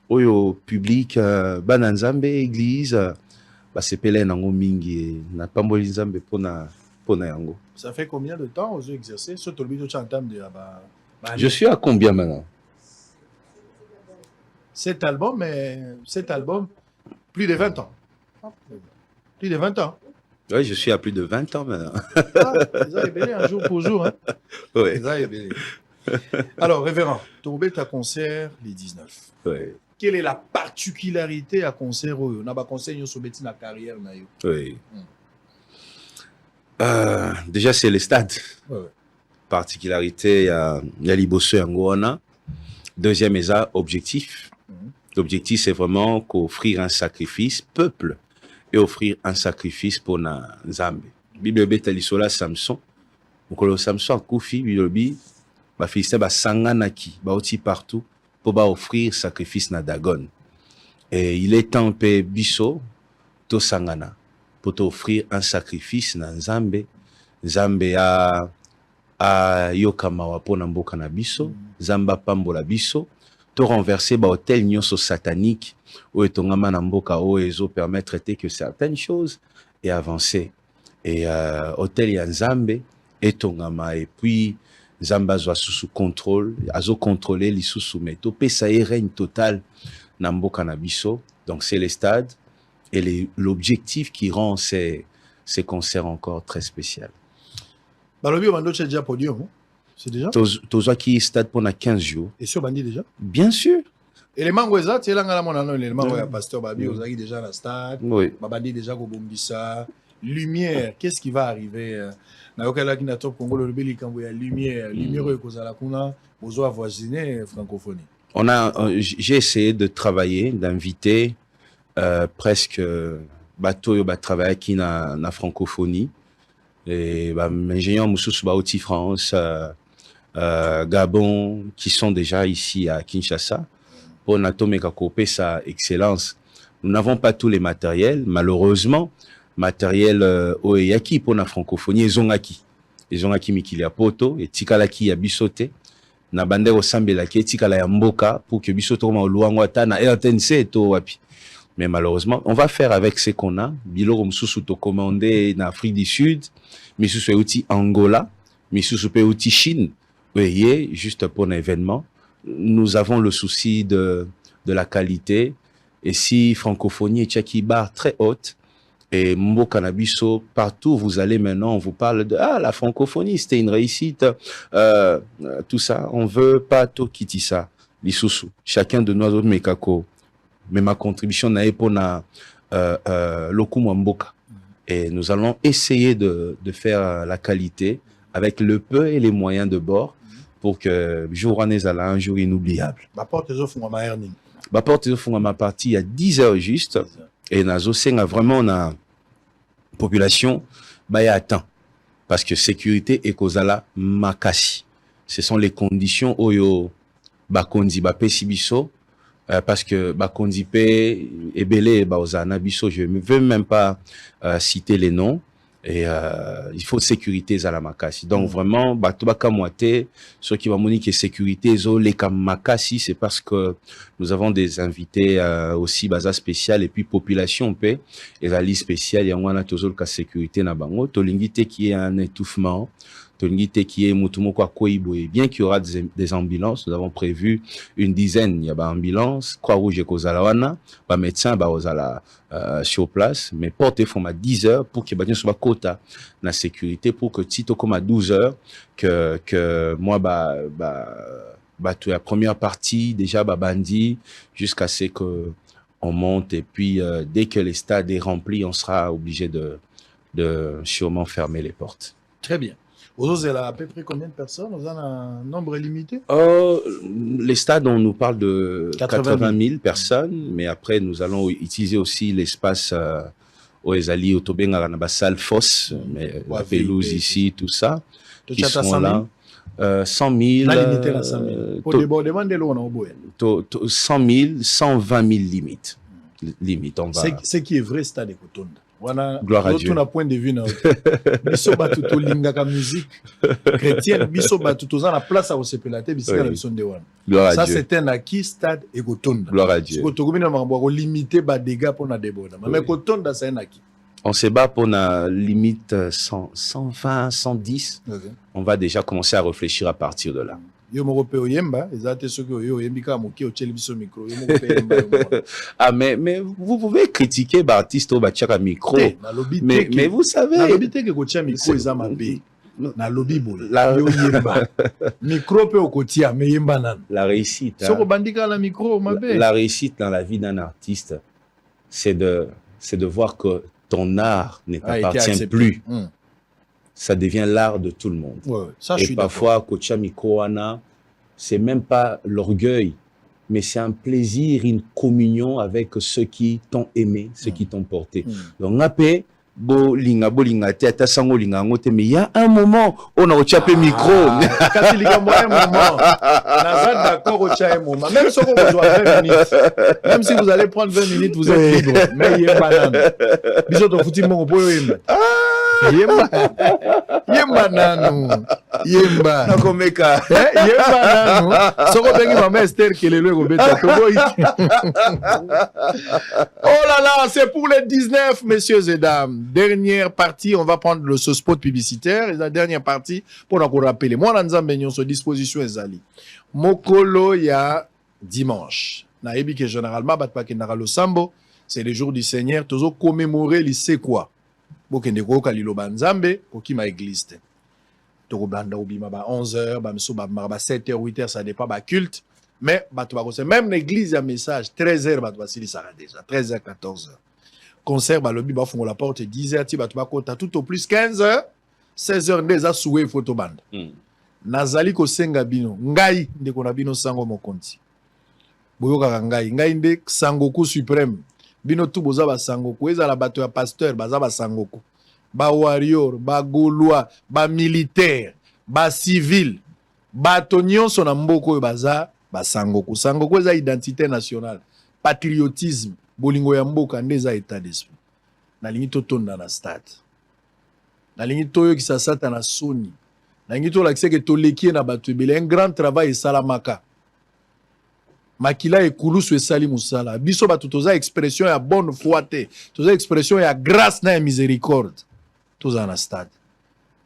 Oyo public Bananzambe église c'est Pelé nango mingi na pamboli Nzambe pona yango. Ça fait combien de temps aux exercés sur le bito chantam de Je suis à combien maintenant? Cet album plus de 20 ans. Plus de 20 ans. Oui, je suis à plus de 20 ans maintenant. Ça est belé un jour pour jour hein. Oui. Ça est belé. Alors révérend, Tourbe ta concert les 19. Oui. Quelle est la particularité à concert où on a pas concert sur la carrière na yo? Oui. Déjà c'est le stade. Ouais. Particularité il y a Liboso Yangoana. Deuxième objectif. L'objectif c'est vraiment qu'offrir un sacrifice peuple et offrir un sacrifice pour na Nzambe. Bible betalisola Samson. Mokolo Samson Koufi bilobi ba félicité ba sanganaki ba oti partout pour ba offrir sacrifice na Dagon. Et il est temps pe biso to sangana pour t'offrir un sacrifice na Nzambe. Nzambe a yokamawa pona mboka na biso, Zamba pambola biso, to renverser ba hôtel nyonso satanique ou etongama na mboka o ezo permettre que certaines choses et avancer. Et hôtel ya Nzambe etongama et puis Zamba zo sous contrôle, azo contrôler li sous mais to pesa règne total na mboka na biso. Donc c'est les stades et l'objectif qui rend ces concerts encore très spécial. Balobi Bando c'est déjà podium, c'est déjà? Tozo qui stade pendant 15 jours. Et sur Bandi déjà? Bien sûr. élément goza tu là ngala mona élément ya pasteur babi ozaki déjà dans stade Oui. babandi déjà ko bombisa lumière qu'est-ce qui va arriver na yokala kina top Congo le beli kambo ya lumière ekozala kuna bozo avoisiner francophonie. J'ai essayé de travailler, d'inviter presque bateau ba travailler qui na francophonie et ba ingénieur mususu ba Oti France Gabon qui sont déjà ici à Kinshasa pour natomeka kopé sa excellence. Nous n'avons pas tous les matériels malheureusement matériel oyaki pour la francophonie ezongaki mikili ya poto et tikalaki ya bisote na bande osambela ki tikala ya mboka pour que bisoto ma luango ata na RTNC to wapi. Mais malheureusement, on va faire avec ce qu'on a. Biloko mususu to commandé na Afrique du Sud, misusu outil Angola, misusu pe outil Chine. Voyez, juste pour un événement, nous avons le souci de la qualité. Et si francophonie est Tchakibar très haute, et Mbo Cannabiso, partout vous allez maintenant, on vous parle de la francophonie, c'était une réussite, tout ça. On veut pas tout quitter ça. L'Issoussou, chacun de nous autres Mekako. Mais ma contribution n'a pas na Lokumu Mboka. Et nous allons essayer de faire la qualité avec le peu et les moyens de bord pour que jour un jour inoubliable. Ma porte des offres ma hernie. Ma porte des offres ma partie à 10 heures juste. Et nazo senga vraiment na population baya attend parce que sécurité et kozala makasi. Ce sont les conditions oyo bakondi ba pesibiso parce que bakondi pe ebele ba ozana biso, je ne veux même pas citer les noms. Et il faut sécurité à la makasi. Donc vraiment, batubaka moite, ceux qui vont monique que sécurité zo les makasi, c'est parce que nous avons des invités aussi baza spécial et puis population paix et la liste spéciale yangwana toujours ka sécurité na bango, tolingite qui est un étouffement, tolingite qui est mutumoko a koiboé. Bien qu'il y aura des ambulances, nous avons prévu une dizaine, il y a ba ambulance, Croix-Rouge et Kozalawana, ba médecin ba ozala sur place, mais portez font à 10 heures pour que bagnon soit quota la sécurité pour que tito comme à 12 heures que moi tout la première partie déjà bandi jusqu'à ce que on monte et puis dès que les stades est rempli, on sera obligé de sûrement fermer les portes. Très bien. Vous avez à peu près combien de personnes? Vous avez un nombre limité? Les stades, on nous parle de 80 000 personnes, mais après, nous allons utiliser aussi l'espace aux Ezali, au Tobenga, dans la salle fosse, mais la pelouse ici, tout ça, qui sont là. 100 000. La limité à 100 000. Pour demander l'eau, on a 100 000, 120 000 limites. Limite, on va. Ce qui est vrai, stade de Kotonda. Gloire à Dieu. Tout point de vue na biso batuto lingaka musique chrétienne biso batuto za na place à osepelate bisika na biso ndewana. Ça c'est un acquis stade et Kotonda. Gloire à Dieu. Ko tokobina makambo ko limiter ba dégâts pour na débonda. Mais Kotonda c'est un acquis. On se bat pour la limite 120, 110. Okay. On va déjà commencer à réfléchir à partir de là. Ah mais vous pouvez critiquer Baptiste au Bachaka micro, mais vous savez la réussite la réussite dans la vie d'un artiste c'est de voir que ton art ne t'appartient plus. Ça devient l'art de tout le monde. Ouais, ça, et parfois, Kocha Mikoana, c'est même pas l'orgueil, mais c'est un plaisir, une communion avec ceux qui t'ont aimé, ceux qui t'ont porté. Donc, après, mais il y a un moment où on a reçu micro. Même si vous avez 20 minutes, même si vous allez prendre 20 minutes, vous êtes libre. Mais il y a un banane. Yemba nanu yemba nakomeka yemba nanu soko bengi mama Esther kelelo ekobeta toboyi. Oh là là, c'est pour les 19 messieurs et dames. Dernière partie, on va prendre le spot publicitaire et la dernière partie pour nous rappeler moi nzambe nyonso disposition ezali mokolo ya dimanche na yebi que généralement bat pa kendaka losambo, c'est le jour du Seigneur, tozo commémorer lycée quoi bokende koyoka liloba nzambe kokima église te tokobanda obima ba 11h ba miso ba 7h 8h ça dépend ba culte Mais même l'église a un message 13h ça déjà 13h 14h. Concert ba lobby ba fongo la porte 10h ti ba kota tout au plus 15h 16h ndeza soué photo band. Nazali ko senga bino ngai ndeko na bino sango mokonzi. Boyoka ngai nde sangoku suprême. Bino tout boza ba sangoku ezala bato ya pasteur baza ba sangoku. Ba warrior, ba gaulois, ba militaire, ba civil, bato nyonso na mboko oyo baza ba sangoku. Sangoku eza identité nationale, patriotisme, bolingo ya mboka nde eza état d'esprit. Nalingi totonda na stade. Nalingi toyokisa sata na soni. Nalingi tolakisa ke toleki na bato ebele. Un grand travail esalamaka. Makila ekulusu esali musala. Biso bato toza expression ya bonne foi te. Toza expression ya grâce na ya miséricorde. Toza na stade.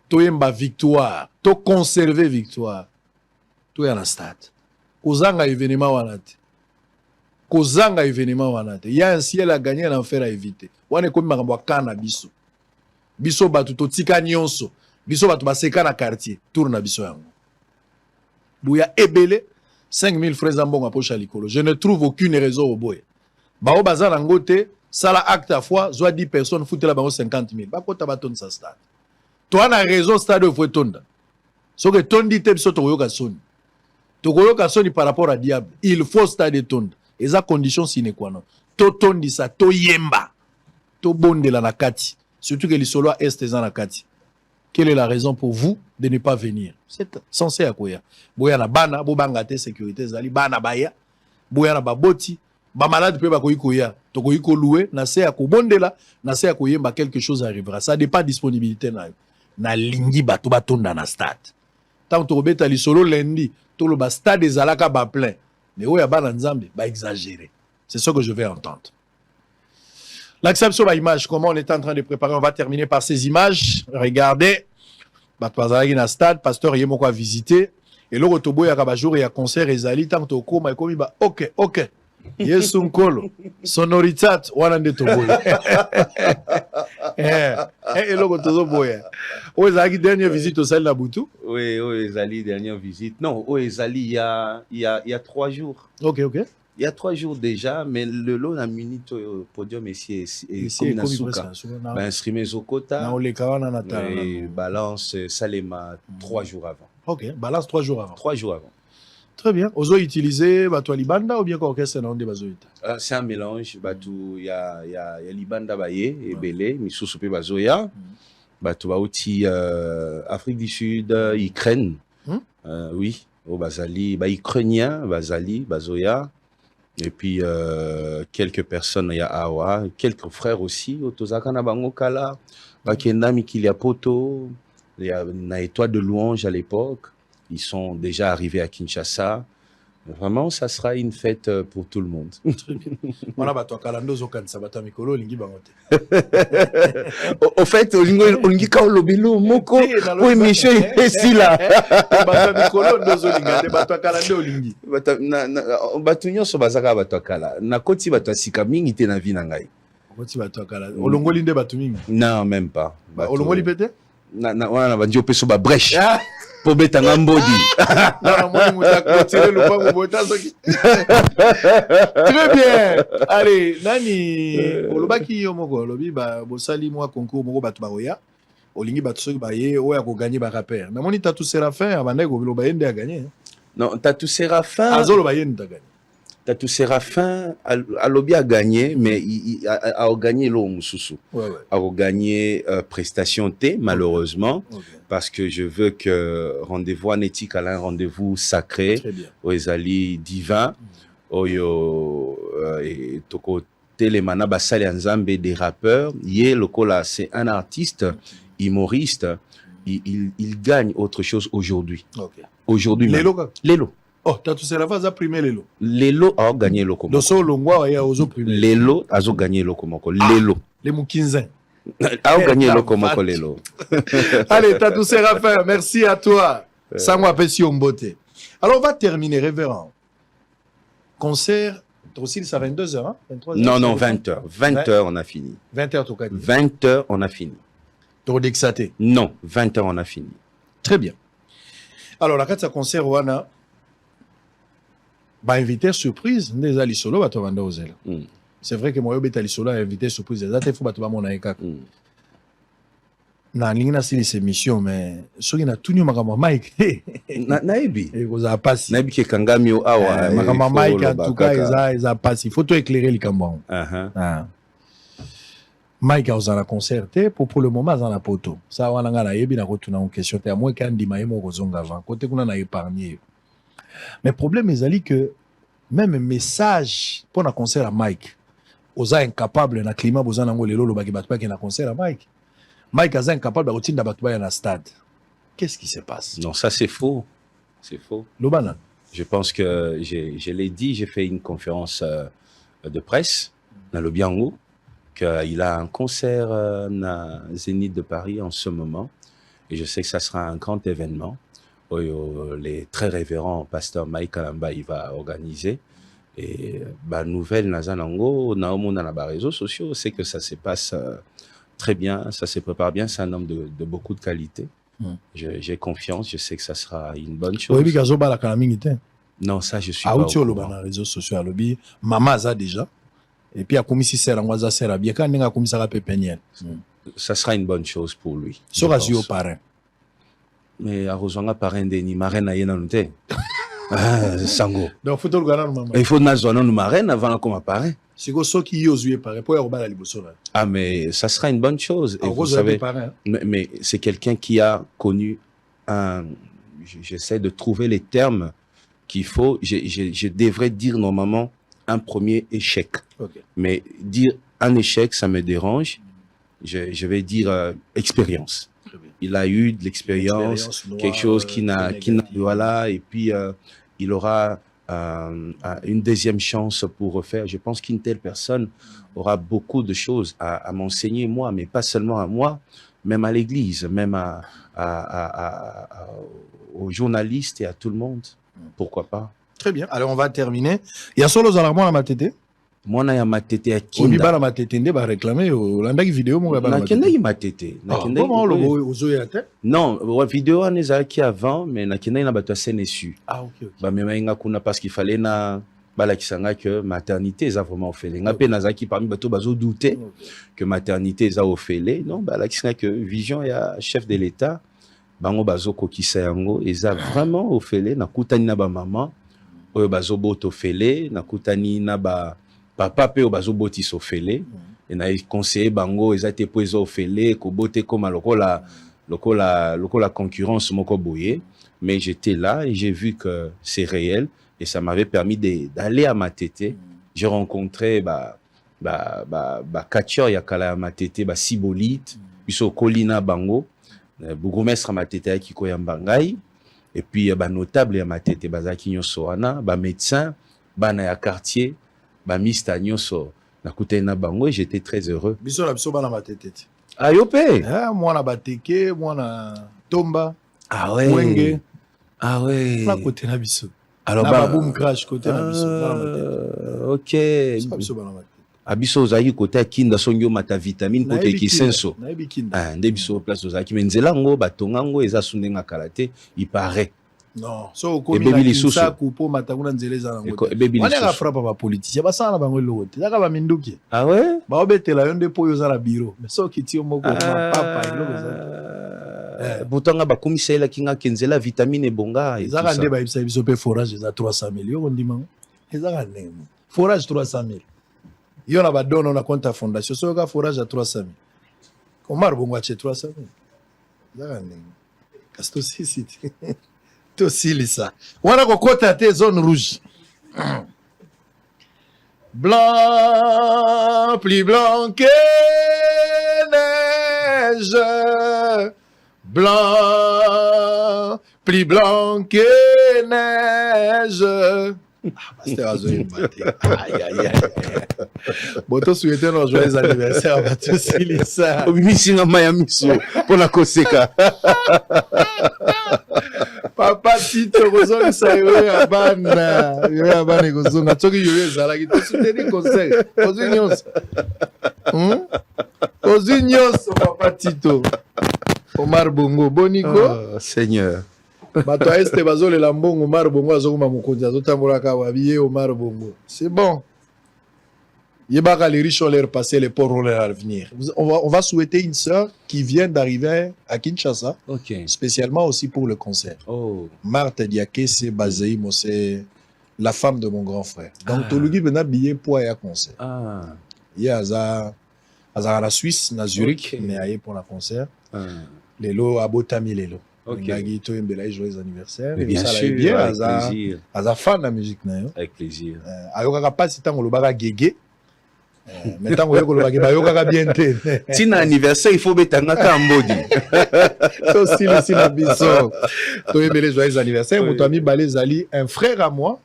Toyemba victoire. To conserver victoire. Toya na stade. Kozanga événement wana te. Kozanga événement wana te. Il y a un ciel à gagner, un enfer à éviter. Wane komi makambo kana biso. Biso bato totika nyonso. Biso bato baseka na quartier. Tour na biso yango. Bouya ebele 5000 frères en bon approche à l'école. Je ne trouve aucune raison au boy. Bao bazar en gote, sala acte à fois, soit 10 personnes, foutez la bango 50 000. Bako tabaton sa stade. Toi, on a raison, stade où faut tonda. So que ton dit te biso tokoyoka soni. Tokoyoka soni par rapport à diable. Il faut stade tonda. Et ça condition sine qua non. To tondi sa, to yemba. To bonde la nakati. Surtout que les solo est en nakati. Quelle est la raison pour vous de ne pas venir? C'est censé à quoi? Boya na bana, bo bangate sécurité zali, bana baya, boya na baboti, ba malade pe ba koya, to koyiko louer, na se à kobondela, na se à koyemba quelque chose arrivera. Ça dépend disponibilité na lingi bato batonda na stade. Tant to beta li solo lundi, to lo ba stade ezalaka ba plein. Mais oya bana nzambe ba exagérer. C'est ce que je vais entendre. L'acception de l'image, comment on est en train de préparer, on va terminer par ces images. Regardez, Batwazari na stade, pasteur Yemoko a visité, et le rotobo ya kabajour et ya concert ezali tant to koma ekomi ba OK, Yesu nkolo, sonoritat wana nde tobo. Et le rotozo boya. O ezali dernière visite au sel na Butu? Oui, ezali dernière visite. Non, ezali il y a 3 jours. OK. Il y a 3 jours déjà, mais le lot na minute au podium ici comme Nasuka. Ben instrument Zokota. Na olekawana na ta. Balance Salema 3 jours avant. OK, balance 3 jours avant. 3 jours avant. Très bien. Ozo utiliser bato libanda ou bien orchestre na onde bazoita? C'est un mélange, bato ya libanda baye et belé, misusu pe bazoya. Bato bauti Afrique du Sud, Ukraine. Oui, au bazali, ba ukrainien, bazali, bazoya. Et puis, quelques personnes, il y a Awa, quelques frères aussi, Otozaka na bango kala, Bakenda Mikilia Poto, il y a na Étoile de Louange à l'époque, ils sont déjà arrivés à Kinshasa. Vraiment, ça sera une fête pour tout le monde. Très bien. Au fait, on ka olobilo moko o émission ici là. Bato nyonso bazaka bato akala. Na koti bato asika mingi te na vie na ngai. Koti bato akala. Olongoli nde bato mingi? Non, même pas. Olongoli pete? Wana ba ndio peso ba brèche. Pour betanga mbodi. Très bien. Allez, nani olobaki yo moko lobi ba bosali mwa concours moko bato baoya. Olingi bato soki baye oya ko gagner ba rapper. Na moni Tatou Séraphin abandai ko bilo bayende a gagner. Non, Tatou Séraphin. Azolo bayende ta gagner. Tatou Séraphin Alobi a gagné, mais il a gagné l'eau Moussousou. A gagné prestation T, malheureusement, parce que je veux que rendez-vous anétique à un rendez-vous sacré, au Ezali divin, au Toko Telemana Basali Nzambe des rappeurs. Yé Lokola, c'est un artiste, humoriste, il gagne autre chose aujourd'hui. Aujourd'hui même. Lélo. Oh, Tatou Séraphin a primé Lélo. Lélo a gagné le comoko. Dosso Longwa a ozo primé. Lélo a gagné le comoko. Lélo. Les Moukinzin. A gagné le comoko Lélo. Allez, Tatou Séraphin, merci à toi. Sangwa Pessi Ombote. Alors, on va terminer, révérend. Concert, aussi, c'est à 22h, hein? 23h, non, 20h. 20h, on a fini. 20h, tout cas. 20h, on a fini. Trodexaté. Non, 20h, on a fini. Très bien. Alors, la carte, ça concert, Wana. Bah, invité surprise, des ali solo, bah, tu vas vendre aux ailes. C'est vrai que moi, je suis solo, invité surprise. Il faut que mon aïka. Na lingna sili ces missions, mais ce qui n'a tout nu makama Mike. Naebi. Et vous a passé. Naebi qui est kangamio awa. Makama Mike, en tout cas, ils a passé. Il faut tout éclairer les cambons. Mike a osé la concerter pour le moment dans la poto. Ça, on a eu bien retourné en question. À moins qu'un dimaïmo rozonga avant. Côté qu'on a épargné. Mais le problème est que même message pour un concert à Mike, osa incapable na climat boza nango lelo lo baki batba ki na concert à Mike. Mike est incapable de retirer batba na stade. Qu'est-ce qui se passe? Non, ça c'est faux. C'est faux. Lobana. Je pense que je l'ai dit, j'ai fait une conférence de presse dans le Biango, qu'il a un concert na Zénith de Paris en ce moment et je sais que ça sera un grand événement. Les très révérends pasteur Mike Kalamba il va organiser et nouvelle Nazanango Naomo dans les réseaux sociaux c'est que ça se passe très bien, ça se prépare bien, c'est un homme de beaucoup de qualité. J'ai confiance, je sais que ça sera une bonne chose. Non, ça je suis pas au courant. Dans les réseaux sociaux à lobby maman a déjà et puis a commis si c'est l'angoisse c'est la bien quand on a commis ça pépinière. Ça sera une bonne chose pour lui. Sera au parrain. Mais à Rosanga parrain Denis marraine à Yenanute. Sango. Donc faut tout le gars maman. Il faut nazoana nous marraine avant comme parrain. C'est que ceux qui osent parrain pour y la liboso là. Ah mais ça sera une bonne chose et vous savez mais c'est quelqu'un qui a connu un j'essaie de trouver les termes qu'il faut je devrais dire normalement un premier échec. Okay. Mais dire un échec ça me dérange. Je vais dire expérience. Il a eu de l'expérience, quelque chose qui n'a voilà, et puis il aura une deuxième chance pour refaire. Je pense qu'une telle personne aura beaucoup de choses à m'enseigner moi, mais pas seulement à moi, même à l'église, même aux journalistes et à tout le monde. Pourquoi pas? Très bien. Alors on va terminer. Il y a solo Zalarmo à Matete. Moi na ya matete ya kinda. Obi bana matete nde ba réclamer o landa ki vidéo mo ba matete. Na kenda matete. Na kenda. Comment le ozo ya te? Non, la vidéo on est qui avant mais na kenda na bato senesu. Ah OK. Ba mema inga kuna parce qu'il fallait na bala kisanga que maternité eza vraiment ofele. Nga pe nazaki parmi bato bazo douter que maternité eza ofele. Non, bala kisanga que vision ya chef de l'état bango bazo kokisa yango eza vraiment ofele na kutani na ba maman oyo bazo boto ofele na kutani na ba papa pe obazo boti sofele et na conseiller bango ezate po ezo ofele ko bote comme lokola concurrence moko boye mais j'étais là et j'ai vu que c'est réel et ça m'avait permis d'aller à Matete. J'ai rencontré catcheur ya kala ya Matete Sibolite biso kolina bango bourgmestre Matete ki ko ya Mbangai et puis notable ya Matete bazaki nyonso wana médecin bana ya quartier Mista nyonso nakute na bango et j'étais très heureux. Biso la biso bana Matete. Ah yopé. Ah moi na bateke, moi na tomba. Ah ouais. Wenge. Ah ouais. Pas côté na biso. Alors na boom crash côté na biso bana Matete. OK. Biso bana Matete. Abiso ozaki côté kinda songyo mata vitamine côté kisenso. Na bikinda. Ah nde biso place ozaki menzela ngo batonga ngo eza sundenga kalate il paraît. Non, so komi na kisa kupo matanguna nzeleza nango. Wale ka frappa ba politicien ba sana bango lote. Zaka ba minduki. Ah ouais? Ba obetela yonde po yo za la bureau. Mais so kiti moko ma papa iloko za. Botanga ba komisela kinga kenzela vitamine bonga et tout ça. Zaka nde ba ibisa biso pe forage za 300 000 yo ndima. Zaka nde. Forage 300 000. Yo na ba dono na compte fondation so ka forage à 300 000. Omar bongo ache 300 000. Zaka nde. Kasto sisi. Aussi ça. Voilà qu'on côté tes zone rouge. Blanc, plus blanc que neige. Blanc, plus blanc que neige. C'était un jeu aïe aïe aïe. Bon, toi souhaitez nos joyeux anniversaires à tous ça. Misinga Mayamiso pour la Koseka. Papa Tito kozonga sayo ya bana kozonga toki yoye zalaki to soutenir conseil Ozinyos Papa Tito Omar Bongo Bonico Seigneur Bato este bazo le lambongo Omar Bongo azokuma mokonzi azotambola ka wabiye Omar Bongo. C'est bon. Yebaka les riches ont l'air passé, les pauvres ont l'air à venir. On va souhaiter une sœur qui vient d'arriver à Kinshasa, spécialement aussi pour le concert. Marthe Diakese Bazeimo, c'est la femme de mon grand frère. Donc, Tolugi a billet pour aller à concert. Il y a à la Suisse, à Zurich, mais aille pour la concert. Lelo, Abotami Lelo. Nagito Mbela, joyeux anniversaire. Bien sûr, bien, avec plaisir. À fan de la musique. Avec plaisir. Ayoka pas si tango lobaka gege. Mais tant que vous bien si un anniversaire, il faut mettre un ambodi. C'est aussi la biso. Toi, les joyeux anniversaire. Mon ami Balezali, un frère à moi,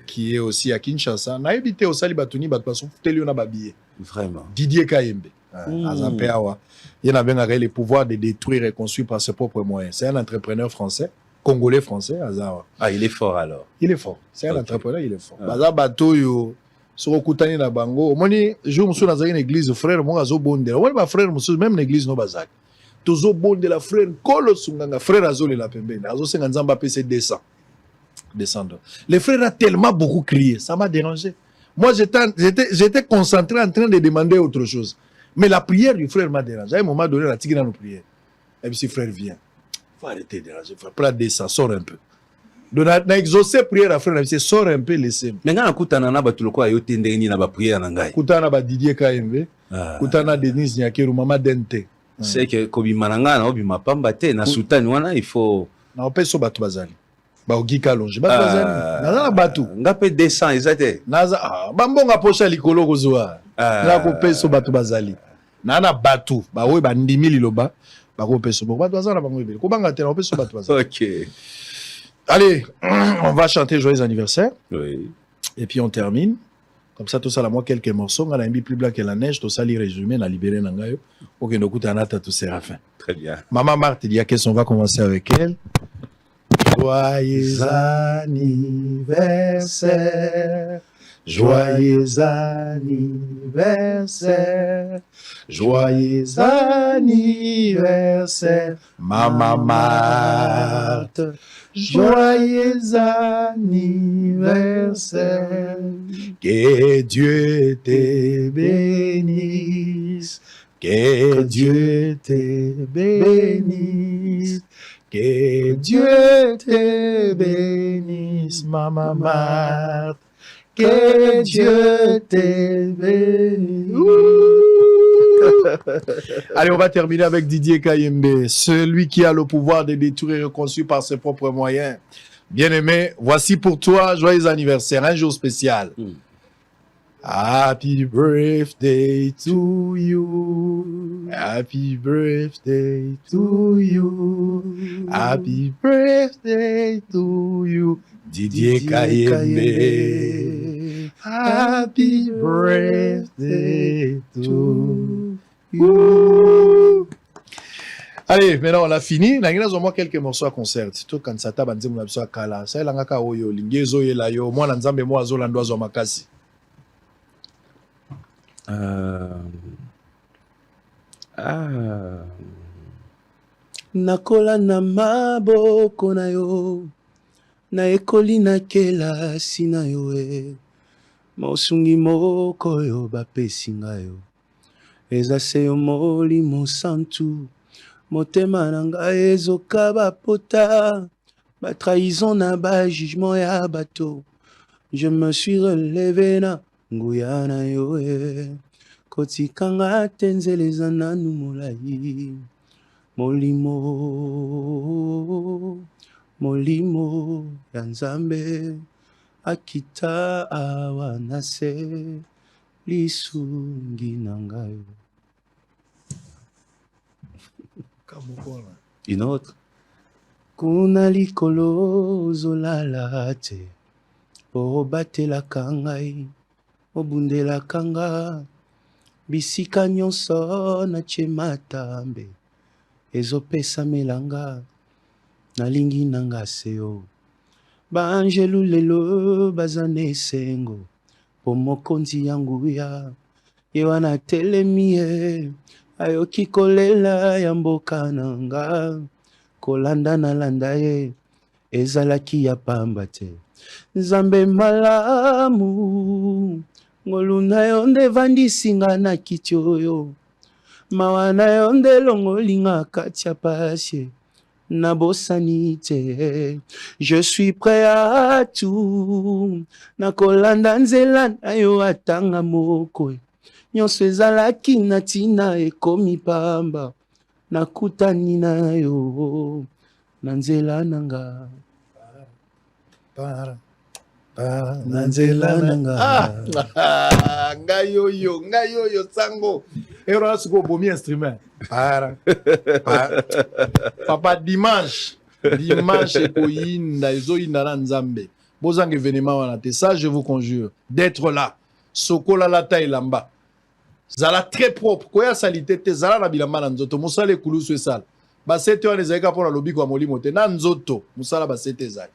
qui est aussi à Kinshasa. N'a habité au Sali Batuni, Batpason, Téliona Babié. Vraiment. Didier Kayembe. Azampeawa. Il y a bien le pouvoir de détruire et construire par ses propres moyens. C'est un entrepreneur français, congolais français, Azawa. Ah, il est fort alors. Il est fort. C'est un entrepreneur, il est fort. Baza Batoyo. Sur Kutani na bango omoni jour musu nazaki na église frère mo azo bondela wala ba frère musu même na église no bazaki tozo bondela frère kolo sunganga frère azo le la pembeni azo senga nzamba pc 200 descendre les frères a tellement beaucoup crié ça m'a dérangé moi j'étais concentré en train de demander autre chose mais la prière du frère m'a dérangé à un moment donné la tigina nos prières et puis si frère vient faut arrêter de déranger frère prends 200 sort un peu. Donc, on a exaucé prière à frère, c'est sort un peu laissé. Mais quand on a ba tuloko ayo tendeni na ba prière na ngai. Kutana ba Didier Kayembe, kutana Denise Nyakeru mama Dente. C'est que kobi mananga na obi mapamba te na sultani wana il faut na opeso batu bazali. Ba ogika longe batu bazali. Na batu. Ngape 200 ezate. Naza bambonga posha likolo kozwa. Na ko peso batu bazali. Na batu, ba we ba ndimi liloba, ba ko peso batu bazala bango ebele. Ko banga te na opeso batu bazali. OK. Allez, on va chanter joyeux anniversaire. Oui. Et puis on termine. Comme ça, tout ça, là, moi, quelques morceaux. On a un plus blanc que la neige. Tout ça, les résumés, on a libéré Nangayo. Pour que nous coûte un atta tout Séraphin. Très bien. Maman Marthe, il y a question, on va commencer avec elle. Joyeux anniversaire. Joyeux anniversaire. Joyeux anniversaire. Maman Marthe. Joyeux anniversaire, que Dieu te bénisse, que Dieu te bénisse, que Dieu te bénisse, Maman Marthe, que Dieu te bénisse. Allez, on va terminer avec Didier Kayembe, celui qui a le pouvoir de détruire et reconstruire par ses propres moyens. Bien-aimé, voici pour toi, joyeux anniversaire, un jour spécial. Happy birthday to you. Happy birthday to you. Happy birthday to you. Didier Kayembe. Happy birthday to you. Allez, maintenant on a fini. Nous avons quelques morceaux à concert. Surtout quand ça tape, on dit que ça kala. Ça langa ka oyo, lingezo yela yo. Moi nanzambe moi zo landwa zo makasi. Nakola na maboko na yo, na ekoli na kelasi na yo mosungi moko yo bapesi ngai yo, eza se yo molimo santu, motema na ngai ezokaba pota, ba trahison na ba jugement ya bato, je me suis relevé na nguya na yo kotikanga tenzeleza nanu molai, molimo molimo ya nzambe akita awa na se lisungi na ngai. Une autre. Kuna likolo zolala te, obatelaka ngai, obundelaka nga, bisika nyonso natie matambe, ezopesa melanga, nalingi nanga seo. Banjelu lelo bazane sengo, po mokonzi yangu ya, yewana telemie, ayoki kolela ya mboka nanga, kolanda na landa ye, ezalaki ya pamba te. Nzambe malamu, ngolu na yo nde evandisi nga na kiti oyo. Mawa na yo nde longoli nga kati ya pasi na bosani te. Je suis prêt à tout, nakolanda nzela na yo atanga moko. Nyonso ezalaki na tina ekomi pamba, nakutani na yo na nzela nanga. Na nzela nanga. Ngayoyo sango. Ero asuko bomi instrument. Papa dimanche ekoyinda ezoyinda na Nzambe. Bozanga événement wana te, ça je vous conjure d'être là. Sokola la taille lamba. Zala très propre. Koya salité te zala na bilamba na nzoto. Musala kulusu esala. Ba sete wana ezalika pona lobi kwa molimo te na nzoto. Musala ba sete ezali.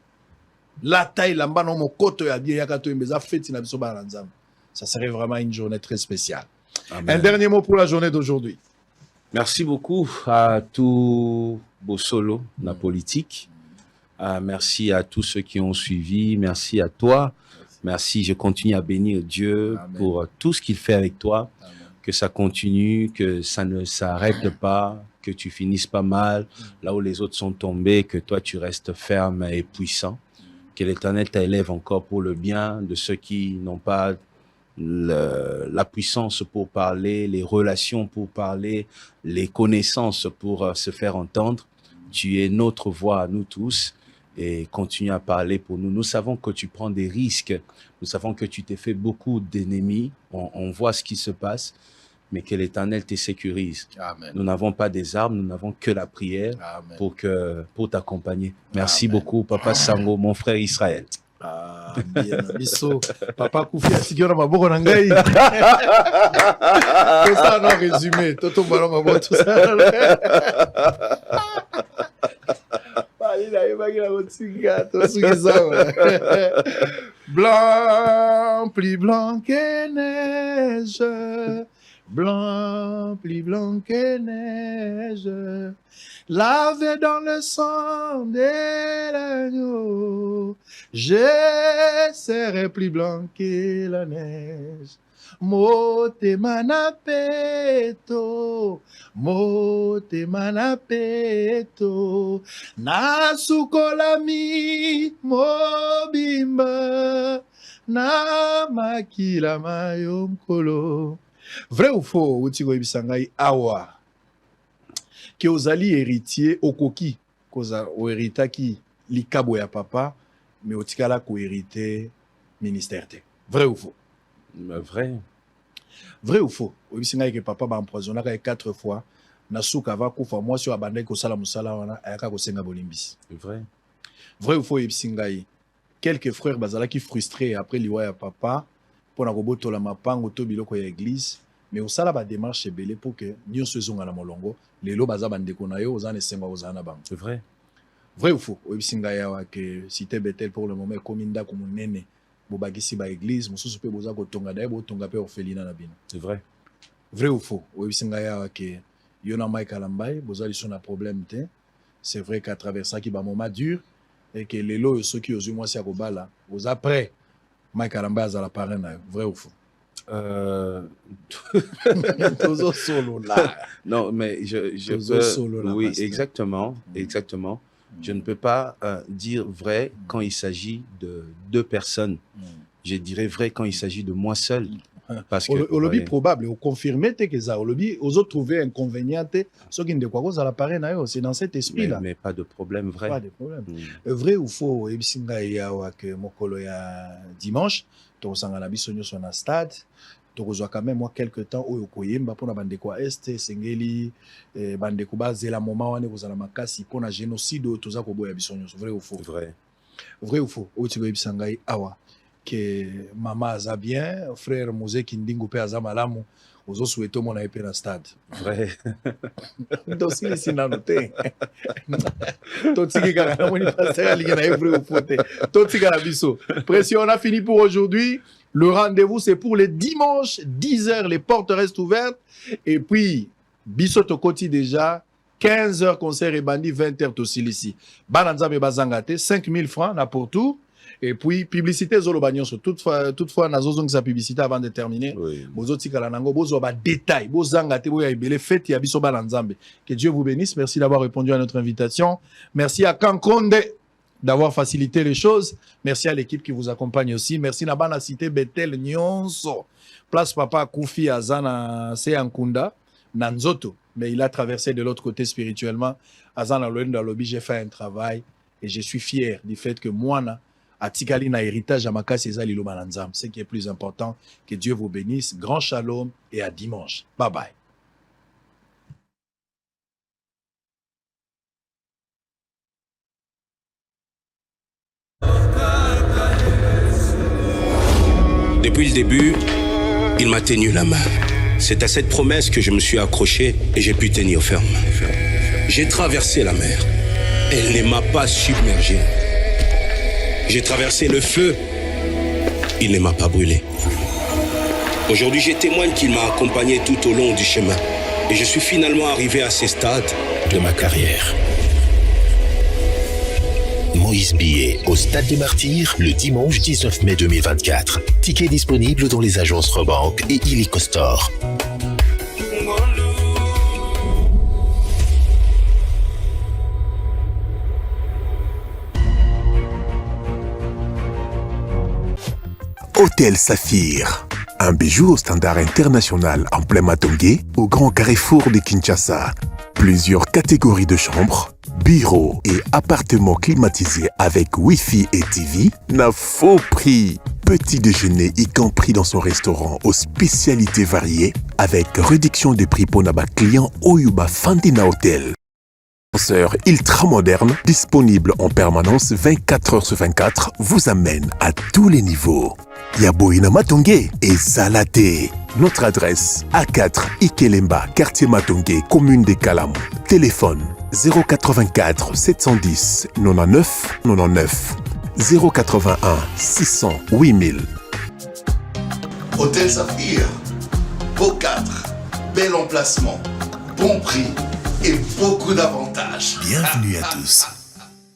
La taille lamba no mokoto ya bien yaka to embeza feti na biso ba na Nzambe. Ça serait vraiment une journée très spéciale. Amen. Un dernier mot pour la journée d'aujourd'hui. Merci beaucoup à tous Bossolo, la politique. Merci à tous ceux qui ont suivi. Merci à toi. Merci. Je continue à bénir Dieu Amen. Pour tout ce qu'il fait avec toi. Amen. Que ça continue, que ça ne s'arrête pas, que tu finisses pas mal. Là où les autres sont tombés, que toi tu restes ferme et puissant. Que l'Éternel t'élève encore pour le bien de ceux qui n'ont pas la puissance pour parler, les relations pour parler, les connaissances pour se faire entendre. Tu es notre voix à nous tous et continue à parler pour nous. Nous savons que tu prends des risques. Nous savons que tu t'es fait beaucoup d'ennemis. On voit ce qui se passe, mais que l'Éternel te sécurise. Amen. Nous n'avons pas des armes, nous n'avons que la prière pour t'accompagner. Merci Amen. Beaucoup, Papa Sango, mon frère Israël. Ah, bien, biso. Papa Koufi, asigio na maboko na ngai. Tout ça, non, résumé. Toto mbalo maboko, tout ça. Blanc, plus blanc que neige. Blanc, plus blanc que neige. Lavé dans le sang de l'agneau, je serai plus blanc que la neige. Motema na peto, motema na peto, nasukolami mobimba, na makila mayo mkolo. Vrai ou faux, Outiko Ibisangai awa, que ozali héritier okoki, koza o héritaki likabo ya papa, mais otikala ko hérité ministère te. Vrai ou faux? Vrai. Vrai ou faux? Obisingai que papa ba empoisonna 4 fois, na suka va kufa moi sur abandai ko sala musala wana ayaka ko senga bolimbisi. Vrai. Vrai ou faux Obisingai? Quelques frères bazala qui frustrés après liwa ya papa pour na koboto la mapango to biloko ya église, mais osala ba démarche belé pour que nyonso ezonga na molongo, lelo baza bandeko na yo ozana senga ozana bang. C'est vrai. Vrai ou faux? Obisingai ya que cité Bethel pour le moment kominda ko munene. Bobagisi ba église mususu pe boza ko tonga daye bo tonga pe orphelinat na bino. C'est vrai. Vrai ou faux? Obisinga ya ke yona Mike Alambai boza li son problème te. C'est vrai qu'à travers ça qui ba moment dur et que lelo ceux qui ozu moi si akobala boza prêt Mike Alambai azala parrain na. Vrai ou faux? Toujours solo là. Non, mais je peux... Solo là, oui, exactement, exactement. Je ne peux pas dire vrai quand il s'agit de 2 personnes. Je dirais vrai quand il s'agit de moi seul. Parce que au lobby probable, au confirmé que ça, au lobby, aux autres trouver inconvénient, ceux qui ne quoi cause à l'appareil, c'est dans cet esprit-là. Mais pas de problème vrai. Pas de problème. Vrai ou faux, Ebisinga ya que mokolo ya dimanche, to sangana bisonyo sur na stade. Tokozwa quand même moi quelque temps oyo koyemba pona bandeko est sengeli bandeko bazela moment wane kozala makasi pona génocide toza koboya bisonyo. Vrai ou faux? Vrai. Vrai ou faux? Otiko Ebisangai awa que maman aza bien, frère Mose Kindingo pe aza malamu, ozo souhaité mon na na stade. Vrai. Dosi les sinanote. Totiki kana moni passer ligue na vrai ou faux? Totiki na biso. Pression, on a fini pour aujourd'hui. Le rendez-vous, c'est pour les dimanches, 10h, les portes restent ouvertes. Et puis, Bissot Koti déjà, 15h concert et bandi 20h tosilisi. Bananzambe bazangate 5000 francs na pour tout. Et puis publicité zolo bagnoso toutefois nazozong sa publicité avant de terminer. Bozoti kala nango bozo ba détail bozangate boya ebele fête ya biso bananzambe. Que Dieu vous bénisse. Merci d'avoir répondu à notre invitation. Merci à Kankonde d'avoir facilité les choses. Merci à l'équipe qui vous accompagne aussi. Merci na bana cité Betel Nyonso. Place Papa Koufi Azana Seyankunda Nanzoto. Mais il a traversé de l'autre côté spirituellement. Azana Loenda Lobby, j'ai fait un travail et je suis fier du fait que moi, Atikali na héritage à Maka Césali Lomananzam. Ce qui est plus important. Que Dieu vous bénisse. Grand shalom et à dimanche. Bye bye. Depuis le début, il m'a tenu la main. C'est à cette promesse que je me suis accroché et j'ai pu tenir ferme. J'ai traversé la mer. Elle ne m'a pas submergé. J'ai traversé le feu. Il ne m'a pas brûlé. Aujourd'hui, je témoigne qu'il m'a accompagné tout au long du chemin. Et je suis finalement arrivé à ce stade de ma carrière. Moïse Billet au Stade des Martyrs le dimanche 19 mai 2024. Tickets disponibles dans les agences Rebank et Illico Store. Hôtel Saphir, un bijou au standard international en plein Matongé, au grand carrefour de Kinshasa. Plusieurs catégories de chambres, bureaux et appartements climatisés avec Wi-Fi et TV, n'a faux prix. Petit déjeuner y compris dans son restaurant aux spécialités variées, avec réduction des prix pour naba clients Oyuba Fandina Hotel. Ascenseur ultra moderne, disponible en permanence 24h/24, vous amène à tous les niveaux. Yaboina Matongé et Salaté. Notre adresse A4 Ikelemba, quartier Matongé, commune de Kalam. Téléphone 084 710 99 99 081 600 8000. Hôtel Saphir, beau cadre, bel emplacement, bon prix et beaucoup d'avantages. Bienvenue à tous.